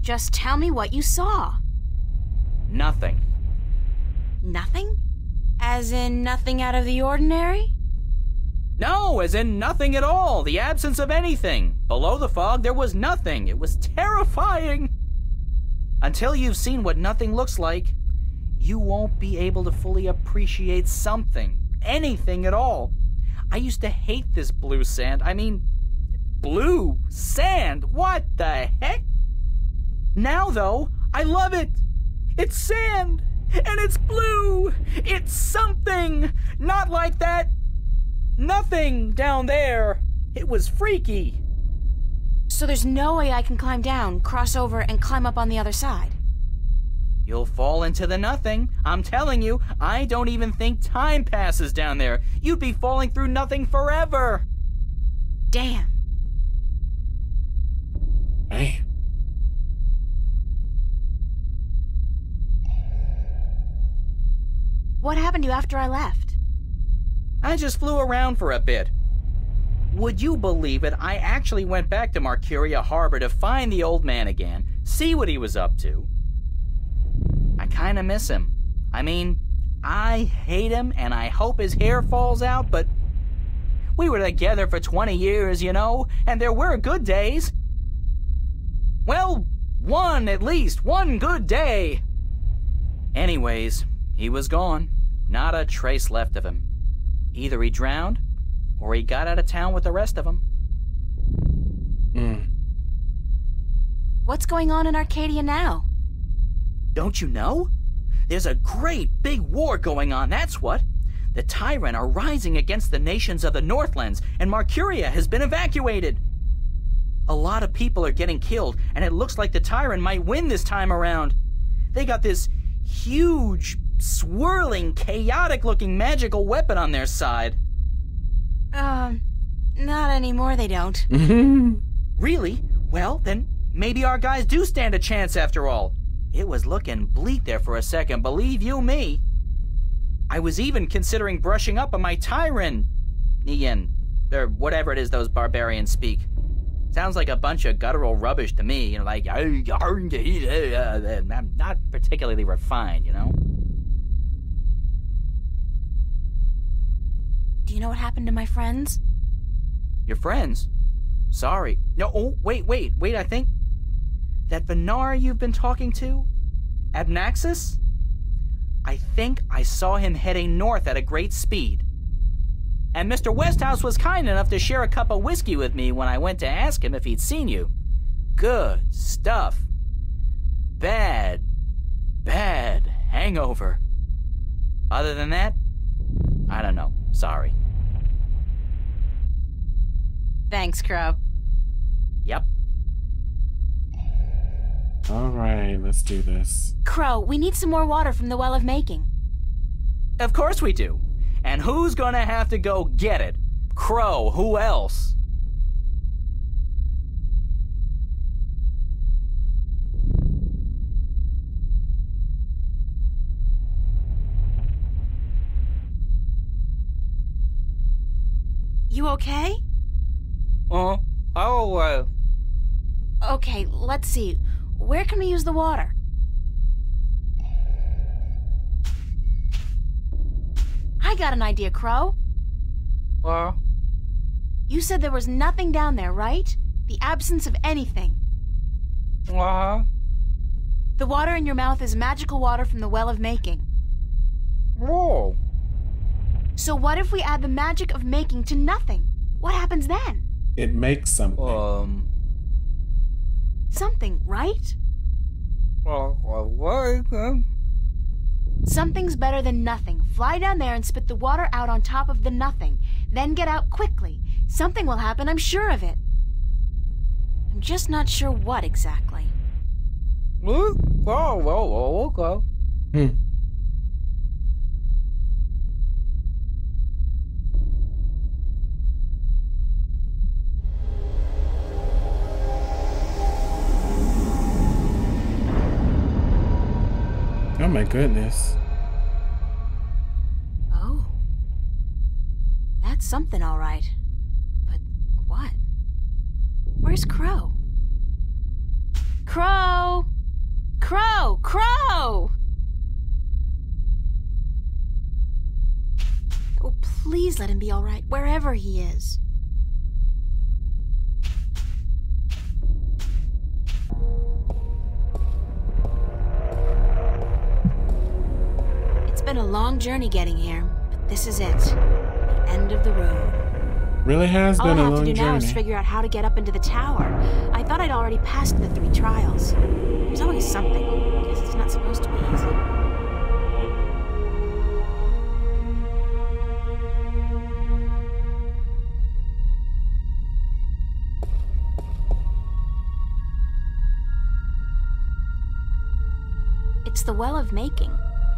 Just tell me what you saw. Nothing. Nothing? As in nothing out of the ordinary? No, as in nothing at all. The absence of anything. Below the fog, there was nothing. It was terrifying. Until you've seen what nothing looks like, you won't be able to fully appreciate something. Anything at all. I used to hate this blue sand. I mean, blue sand. What the heck? Now, though, I love it. It's sand, and it's blue. It's something. Not like that nothing down there. It was freaky. So there's no way I can climb down, cross over, and climb up on the other side? You'll fall into the nothing. I'm telling you, I don't even think time passes down there. You'd be falling through nothing forever. Damn. Hey. What happened to you after I left? I just flew around for a bit. Would you believe it? I actually went back to Marcuria Harbor to find the old man again, see what he was up to. I kinda miss him. I mean, I hate him and I hope his hair falls out, but we were together for 20 years, you know, and there were good days. Well, at least one good day. Anyways, he was gone. Not a trace left of him. Either he drowned, or he got out of town with the rest of them. What's going on in Arcadia now? Don't you know? There's a great big war going on, that's what. The Tyrant are rising against the nations of the Northlands, and Marcuria has been evacuated. A lot of people are getting killed, and it looks like the Tyrant might win this time around. They got this huge, swirling, chaotic-looking magical weapon on their side. Not anymore, they don't. Really? Well, then maybe our guys do stand a chance after all. It was looking bleak there for a second, believe you me. I was even considering brushing up on my Tyranian, or whatever it is those barbarians speak. Sounds like a bunch of guttural rubbish to me, you know, like, I'm not particularly refined, you know? Do you know what happened to my friends? Your friends? Sorry. No, oh, wait, I think... That Venar you've been talking to? Abnaxis? I think I saw him heading north at a great speed. And Mr. Westhouse was kind enough to share a cup of whiskey with me when I went to ask him if he'd seen you. Good stuff. Bad hangover. Other than that, I don't know. Sorry. Thanks, Crow. Yep. All right, let's do this. Crow, we need some more water from the Well of Making. Of course we do. And who's gonna have to go get it? Crow, who else? You okay? Okay, let's see. Where can we use the water? I got an idea, Crow. You said there was nothing down there, right? The absence of anything. The water in your mouth is magical water from the Well of Making. Whoa. So what if we add the magic of making to nothing? What happens then? It makes something. Something, right? Something's better than nothing. Fly down there and spit the water out on top of the nothing. Then get out quickly. Something will happen, I'm sure of it. I'm just not sure what exactly. Okay. Oh my goodness. Oh. That's something, all right. But what? Where's Crow? Crow! Crow! Crow! Oh, please let him be all right, wherever he is. It's been a long journey getting here, but this is it. The end of the road. Really has been a long journey. All I have to do now is figure out how to get up into the tower. I thought I'd already passed the 3 trials. There's always something. Guess it's not supposed to be easy. It's the Well of Making.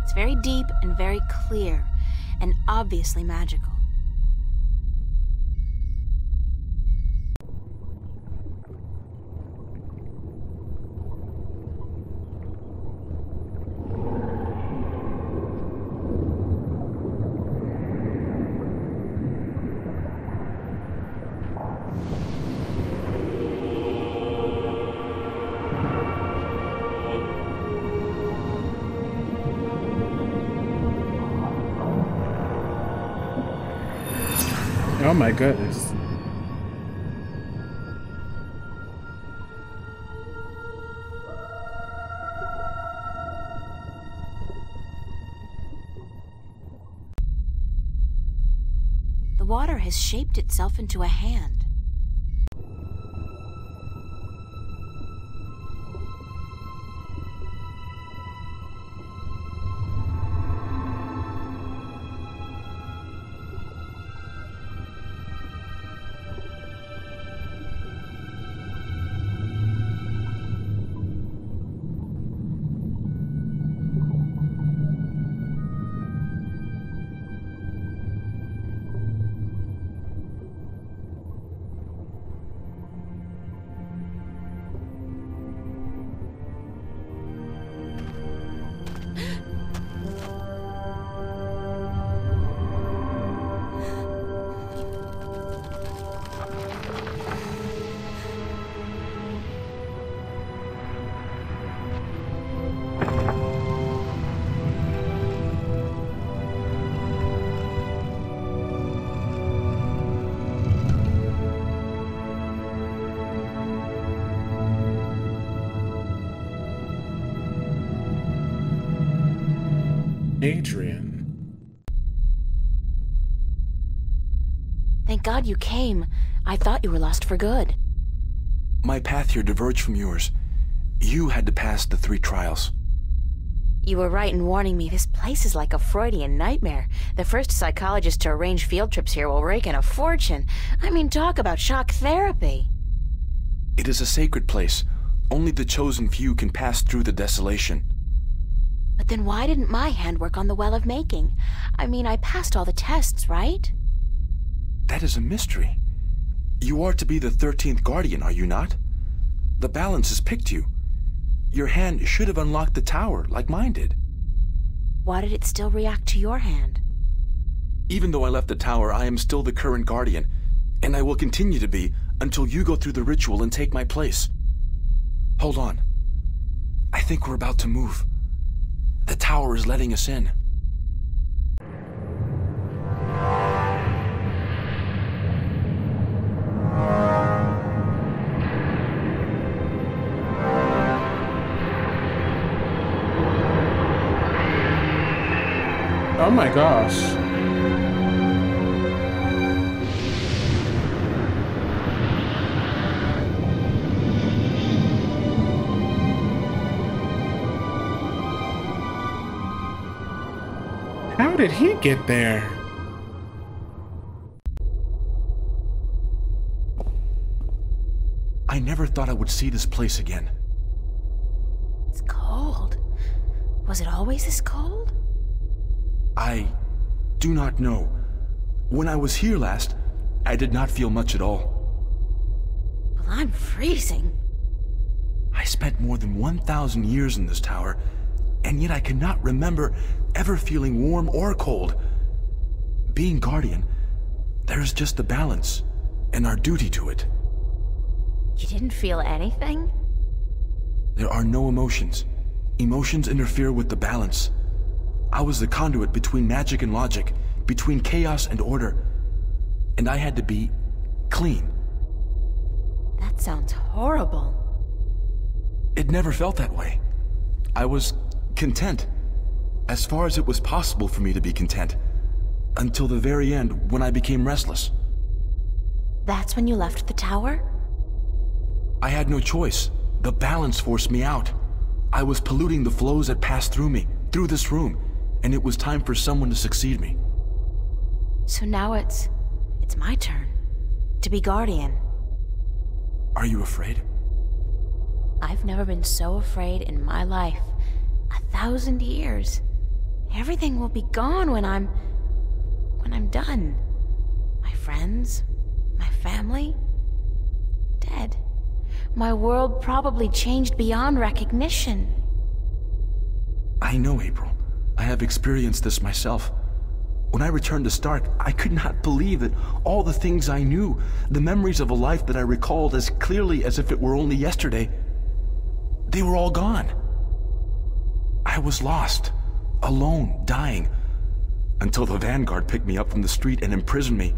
It's very deep and very clear, and obviously magical. Oh my goodness. The water has shaped itself into a hand. Adrian. Thank God you came. I thought you were lost for good. My path here diverged from yours. You had to pass the 3 trials. You were right in warning me. This place is like a Freudian nightmare. The first psychologist to arrange field trips here will rake in a fortune. I mean, talk about shock therapy. It is a sacred place. Only the chosen few can pass through the desolation. But then why didn't my hand work on the Well of Making? I mean, I passed all the tests, right? That is a mystery. You are to be the 13th Guardian, are you not? The balance has picked you. Your hand should have unlocked the tower, like mine did. Why did it still react to your hand? Even though I left the tower, I am still the current Guardian, and I will continue to be until you go through the ritual and take my place. Hold on. I think we're about to move. The tower is letting us in. Oh my gosh. How did he get there? I never thought I would see this place again. It's cold. Was it always this cold? I do not know. When I was here last, I did not feel much at all. Well, I'm freezing. I spent more than 1,000 years in this tower, and yet I cannot remember ever feeling warm or cold. Being Guardian, there is just a balance, and our duty to it. You didn't feel anything? There are no emotions. Emotions interfere with the balance. I was the conduit between magic and logic, between chaos and order, and I had to be clean. That sounds horrible. It never felt that way. I was content, as far as it was possible for me to be content, until the very end when I became restless. That's when you left the tower? I had no choice. The balance forced me out. I was polluting the flows that passed through me, through this room, and it was time for someone to succeed me. So now it's my turn to be Guardian. Are you afraid? I've never been so afraid in my life. 1,000 years. Everything will be gone when I'm done. My friends, my family, dead. My world probably changed beyond recognition. I know, April. I have experienced this myself. When I returned to Stark, I could not believe that all the things I knew, the memories of a life that I recalled as clearly as if it were only yesterday, they were all gone. I was lost, alone, dying, until the Vanguard picked me up from the street and imprisoned me.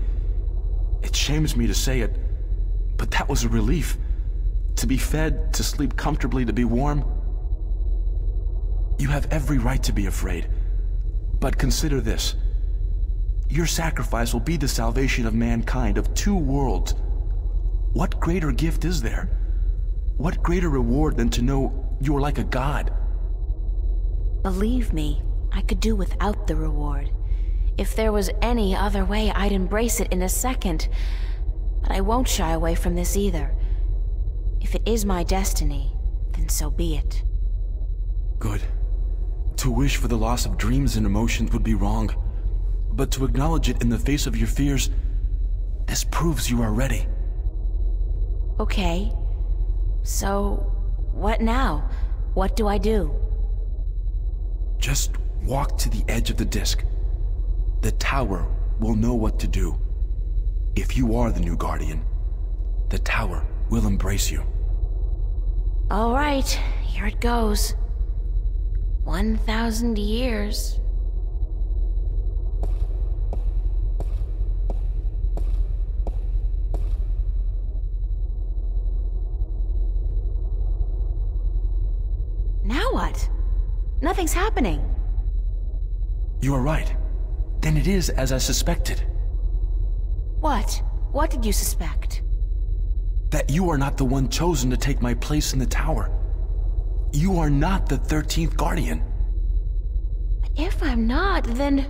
It shames me to say it, but that was a relief. To be fed, to sleep comfortably, to be warm. You have every right to be afraid. But consider this. Your sacrifice will be the salvation of mankind, of 2 worlds. What greater gift is there? What greater reward than to know you are like a god? Believe me, I could do without the reward. If there was any other way, I'd embrace it in a second. But I won't shy away from this either. If it is my destiny, then so be it. Good. To wish for the loss of dreams and emotions would be wrong. But to acknowledge it in the face of your fears, this proves you are ready. Okay. So, what now? What do I do? Just walk to the edge of the disc. The tower will know what to do. If you are the new Guardian, the tower will embrace you. All right, here it goes. 1,000 years. Now what? Nothing's happening. You are right. Then it is as I suspected. What? What did you suspect? That you are not the one chosen to take my place in the tower. You are not the 13th Guardian. If I'm not, then...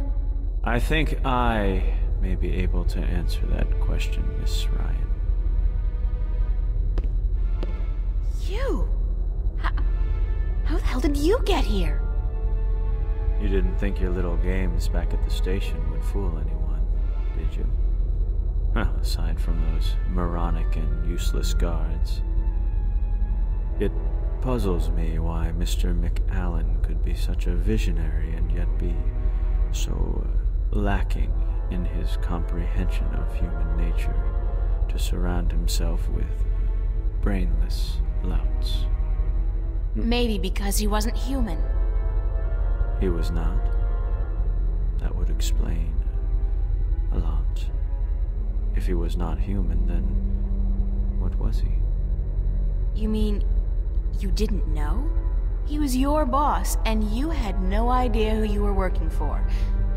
I think I may be able to answer that question, Miss Ryan. You? How the hell did you get here? You didn't think your little games back at the station would fool anyone, did you? Well, aside from those moronic and useless guards. It puzzles me why Mr. McAllen could be such a visionary and yet be so lacking in his comprehension of human nature to surround himself with brainless louts. Maybe because he wasn't human. He was not. That would explain a lot. If he was not human, then what was he? You mean you didn't know? He was your boss, and you had no idea who you were working for.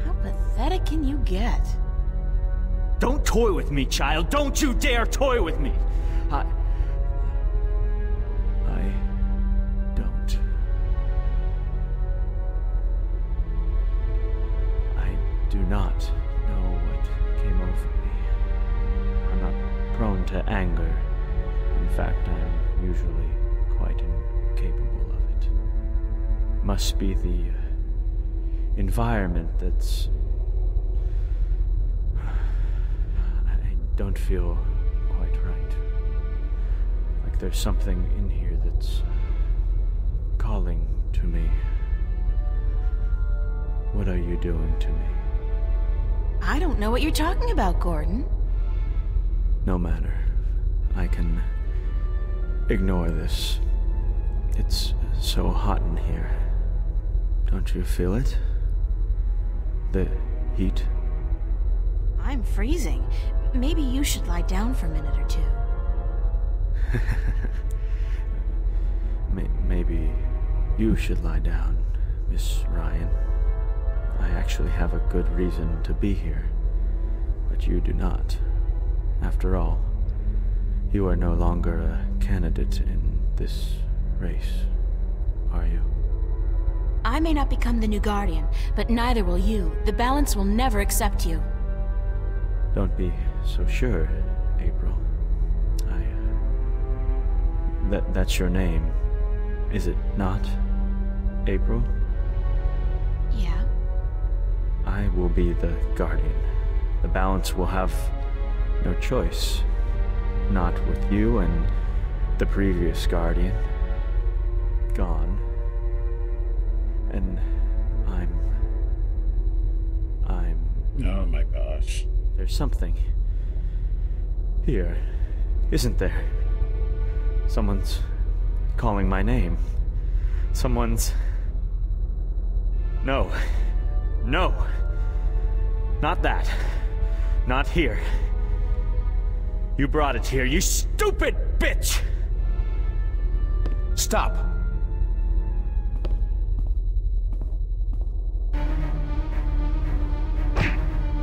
How pathetic can you get? Don't toy with me, child! Don't you dare toy with me! I don't. I do not know what came over me. I'm not prone to anger. In fact, I'm usually quite incapable of it. Must be the environment that's... I don't feel quite right. Like there's something in here that's calling to me. What are you doing to me? I don't know what you're talking about, Gordon. No matter. I can ignore this. It's so hot in here. Don't you feel it? The heat? I'm freezing. Maybe you should lie down for a minute or two. Maybe you should lie down, Miss Ryan. I actually have a good reason to be here, but you do not. After all, you are no longer a candidate in this race, are you? I may not become the new Guardian, but neither will you. The balance will never accept you. Don't be so sure, April. That's your name, is it not? April? Yeah. I will be the Guardian. The balance will have no choice. Not with you and the previous Guardian gone. And I'm... Oh my gosh. There's something here, isn't there? Someone's calling my name. Someone's... No. No. Not that. Not here. You brought it here, you stupid bitch! Stop!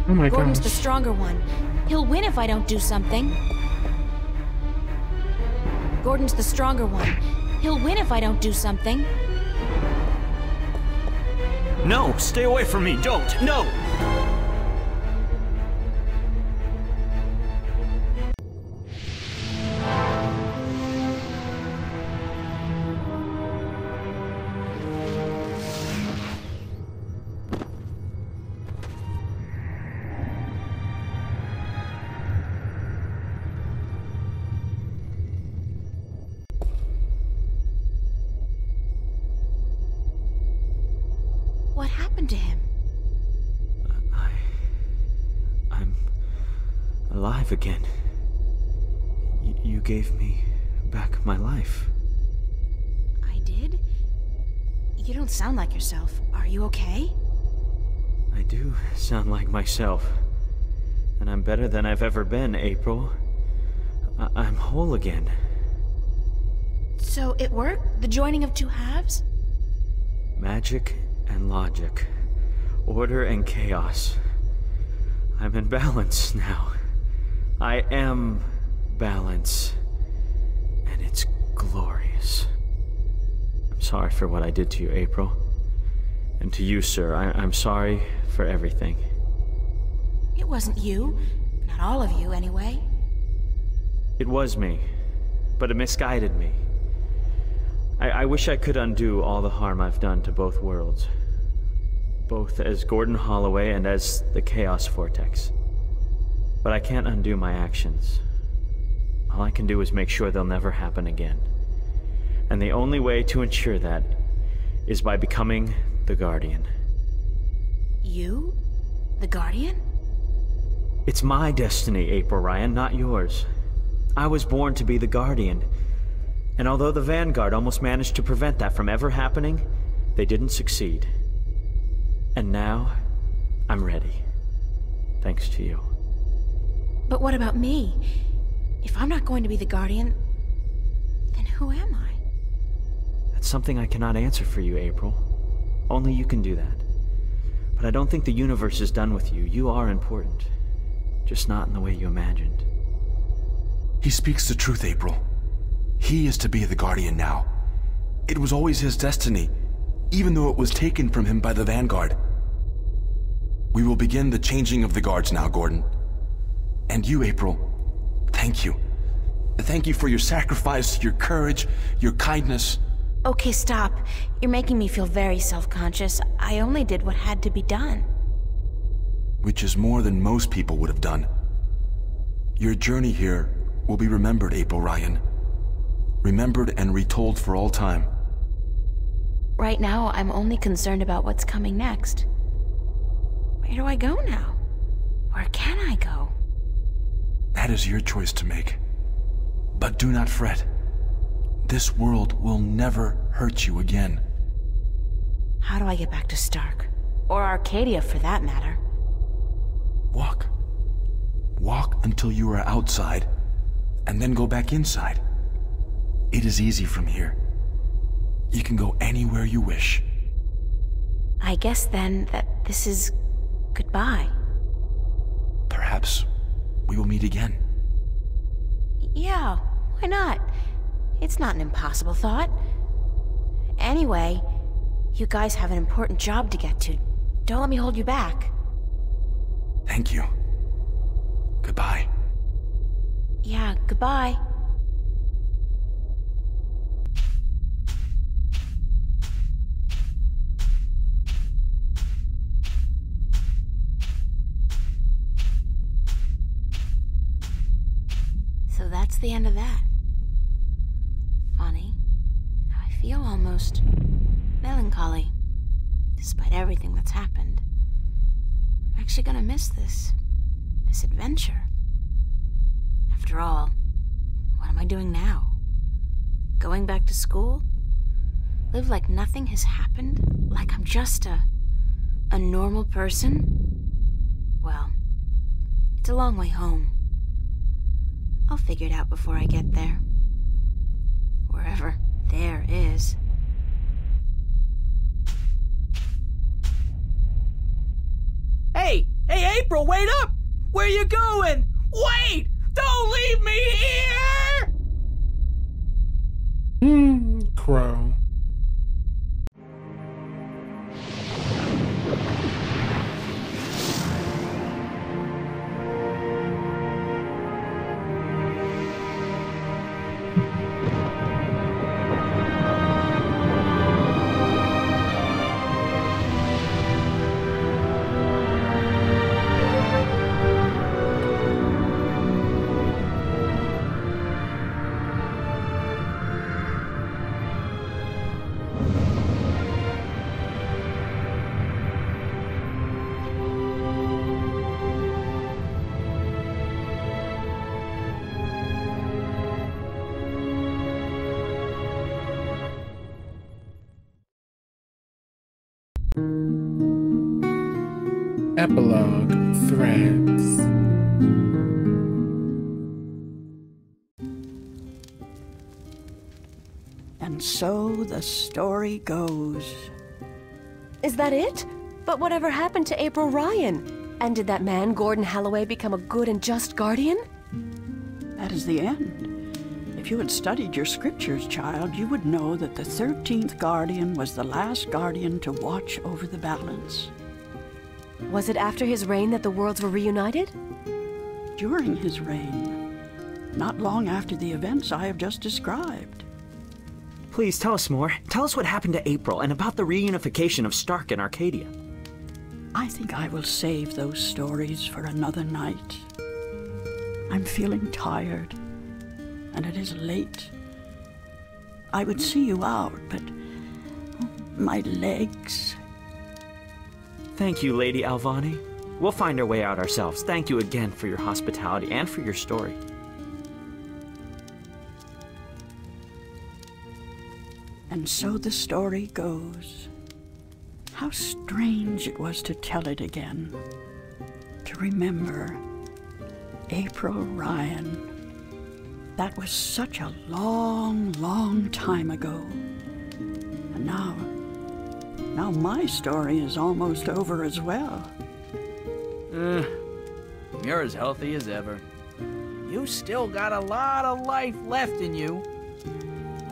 Oh my Gordon's gosh. the stronger one. He'll win if I don't do something. Gordon's the stronger one. He'll win if I don't do something. No, stay away from me, don't, no! What happened to him? I'm alive again. You gave me back my life. I did? You don't sound like yourself. Are you okay? I do sound like myself. And I'm better than I've ever been, April. I'm whole again. So it worked? The joining of two halves? Magic and logic order and chaos. I'm in balance now. I am balance. And it's glorious. I'm sorry for what I did to you, April. And to you, sir, I'm sorry for everything. It wasn't you. Not all of you, anyway. It was me, but it misguided me. I wish I could undo all the harm I've done to both worlds. Both as Gordon Holloway and as the Chaos Vortex. But I can't undo my actions. All I can do is make sure they'll never happen again. And the only way to ensure that is by becoming the Guardian. You? The Guardian? It's my destiny, April Ryan, not yours. I was born to be the Guardian. And although the Vanguard almost managed to prevent that from ever happening, they didn't succeed. And now, I'm ready. Thanks to you. But what about me? If I'm not going to be the Guardian, then who am I? That's something I cannot answer for you, April. Only you can do that. But I don't think the universe is done with you. You are important. Just not in the way you imagined. He speaks the truth, April. He is to be the Guardian now. It was always his destiny, even though it was taken from him by the Vanguard. We will begin the changing of the guards now, Gordon. And you, April, thank you. Thank you for your sacrifice, your courage, your kindness. Okay, stop. You're making me feel very self-conscious. I only did what had to be done. Which is more than most people would have done. Your journey here will be remembered, April Ryan. Remembered and retold for all time. Right now, I'm only concerned about what's coming next. Where do I go now? Where can I go? That is your choice to make. But do not fret. This world will never hurt you again. How do I get back to Stark? Or Arcadia, for that matter? Walk. Walk until you are outside, and then go back inside. It is easy from here. You can go anywhere you wish. I guess then that this is goodbye. Perhaps we will meet again. Yeah, why not? It's not an impossible thought. Anyway, you guys have an important job to get to. Don't let me hold you back. Thank you. Goodbye. Yeah, goodbye. So that's the end of that. Funny. I feel almost melancholy, despite everything that's happened. I'm actually gonna miss this adventure. After all, what am I doing now? Going back to school? Live like nothing has happened? Like I'm just a normal person? Well, it's a long way home. I'll figure it out before I get there. Wherever there is. Hey, April, wait up! Where you going? Wait! Don't leave me here! Crow. Epilogue Threads. And so the story goes. Is that it? But whatever happened to April Ryan? And did that man, Gordon Holloway, become a good and just guardian? That is the end. If you had studied your scriptures, child, you would know that the 13th guardian was the last guardian to watch over the balance. Was it after his reign that the worlds were reunited? During his reign. Not long after the events I have just described. Please tell us more. Tell us what happened to April and about the reunification of Stark and Arcadia. I think I will save those stories for another night. I'm feeling tired, and it is late. I would see you out, but my legs... Thank you, Lady Alvani. We'll find our way out ourselves. Thank you again for your hospitality and for your story. And so the story goes. How strange it was to tell it again. To remember April Ryan. That was such a long, long time ago. And now my story is almost over as well. You're as healthy as ever. You still got a lot of life left in you.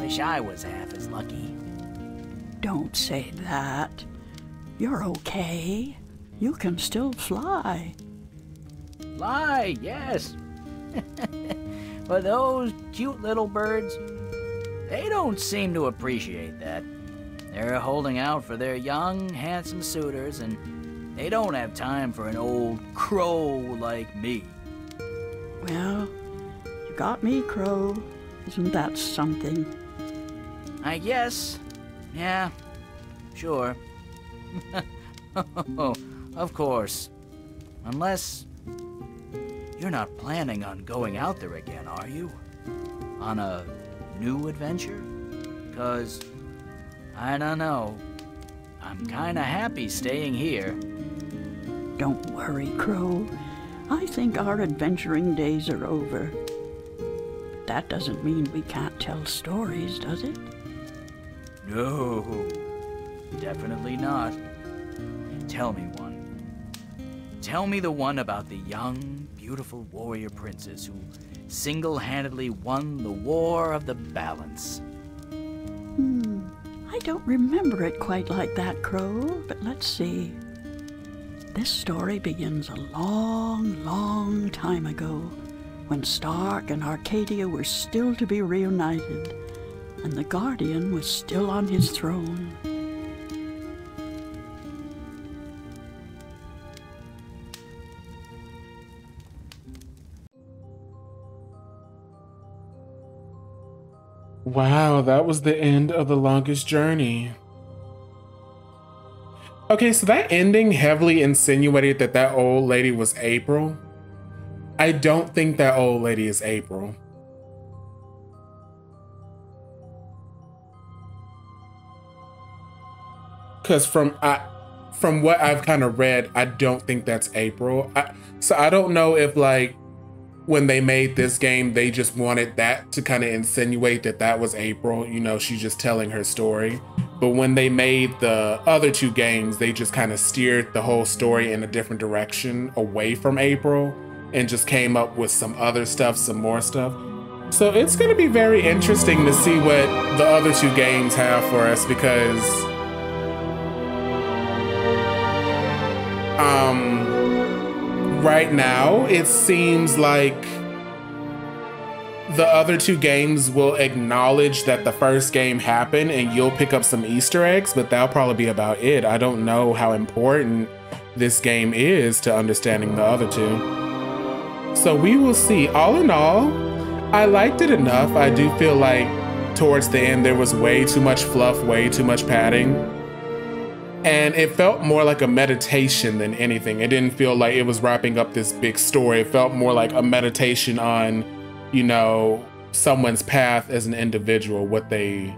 Wish I was half as lucky. Don't say that. You're okay. You can still fly. Fly, yes. But those cute little birds, they don't seem to appreciate that. They're holding out for their young, handsome suitors, and they don't have time for an old crow like me. Well, you got me, Crow. Isn't that something? I guess. Yeah, sure. Oh, of course. Unless you're not planning on going out there again, are you? On a new adventure? 'Cause, I don't know. I'm kinda happy staying here. Don't worry, Crow. I think our adventuring days are over. But that doesn't mean we can't tell stories, does it? No, definitely not. Tell me one. Tell me the one about the young, beautiful warrior princess who single-handedly won the War of the Balance. I don't remember it quite like that, Crow, but let's see. This story begins a long, long time ago, when Stark and Arcadia were still to be reunited, and the Guardian was still on his throne. Wow, that was the end of The Longest Journey. Okay, so that ending heavily insinuated that that old lady was April. I don't think that old lady is April. Because from what I've kind of read, I don't think that's April. So I don't know if, like, when they made this game, they just wanted that to kind of insinuate that that was April. You know, she's just telling her story. But when they made the other two games, they just kind of steered the whole story in a different direction away from April and just came up with some other stuff, some more stuff. So it's going to be very interesting to see what the other two games have for us, because right now it seems like the other two games will acknowledge that the first game happened and you'll pick up some Easter eggs, but that'll probably be about it. I don't know how important this game is to understanding the other two. So we will see. All in all, I liked it enough. I do feel like towards the end there was way too much fluff, way too much padding. And it felt more like a meditation than anything. It didn't feel like it was wrapping up this big story. It felt more like a meditation on, you know, someone's path as an individual, what they,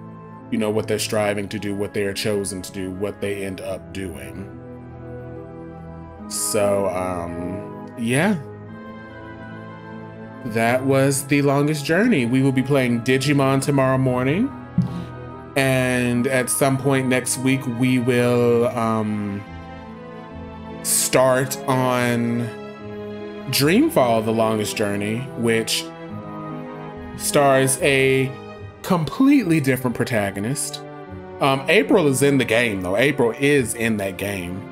you know, what they're striving to do, what they are chosen to do, what they end up doing. So, yeah. That was The Longest Journey. We will be playing Digimon tomorrow morning. And at some point next week, we will start on Dreamfall: The Longest Journey, which stars a completely different protagonist. April is in the game, though. April is in that game.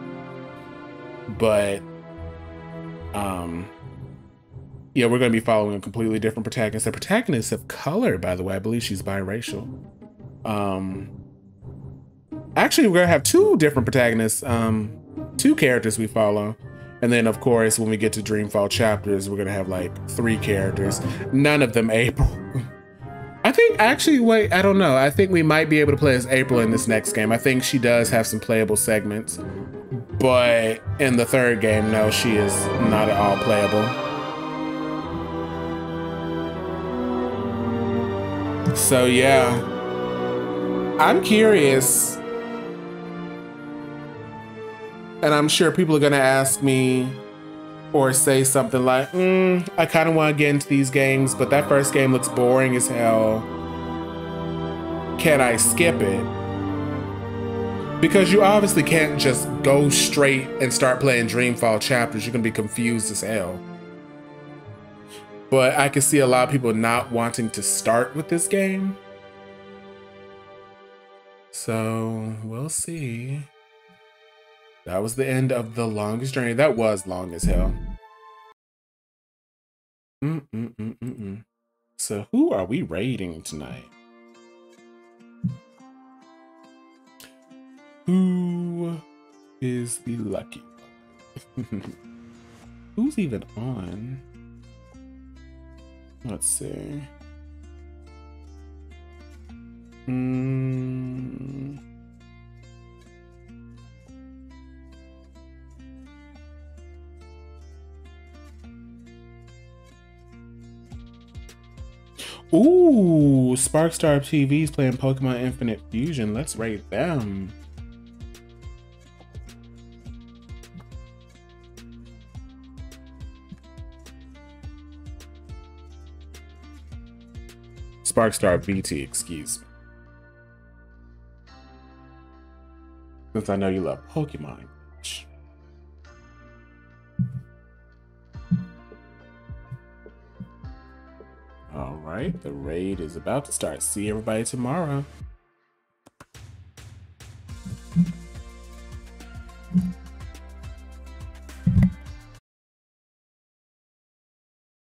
But, yeah, we're going to be following a completely different protagonist. The protagonist of color, by the way. I believe she's biracial. Actually, we're going to have two different protagonists, two characters we follow. And then, of course, when we get to Dreamfall chapters, we're going to have like 3 characters. None of them April. I think, actually, wait, I don't know. I think we might be able to play as April in this next game. I think she does have some playable segments. But in the third game, no, she is not at all playable. So, yeah. I'm curious. And I'm sure people are going to ask me or say something like, I kind of want to get into these games, but that first game looks boring as hell. Can I skip it? Because you obviously can't just go straight and start playing Dreamfall chapters. You're going to be confused as hell. But I can see a lot of people not wanting to start with this game. So we'll see. That was the end of The Longest Journey. That was long as hell. So who are we raiding tonight? Who is the lucky one? Who's even on? Let's see. Ooh, Sparkstar TV's playing Pokemon Infinite Fusion. Let's rate them. Sparkstar BT, excuse me. Since I know you love Pokemon. All right, the raid is about to start. See everybody tomorrow.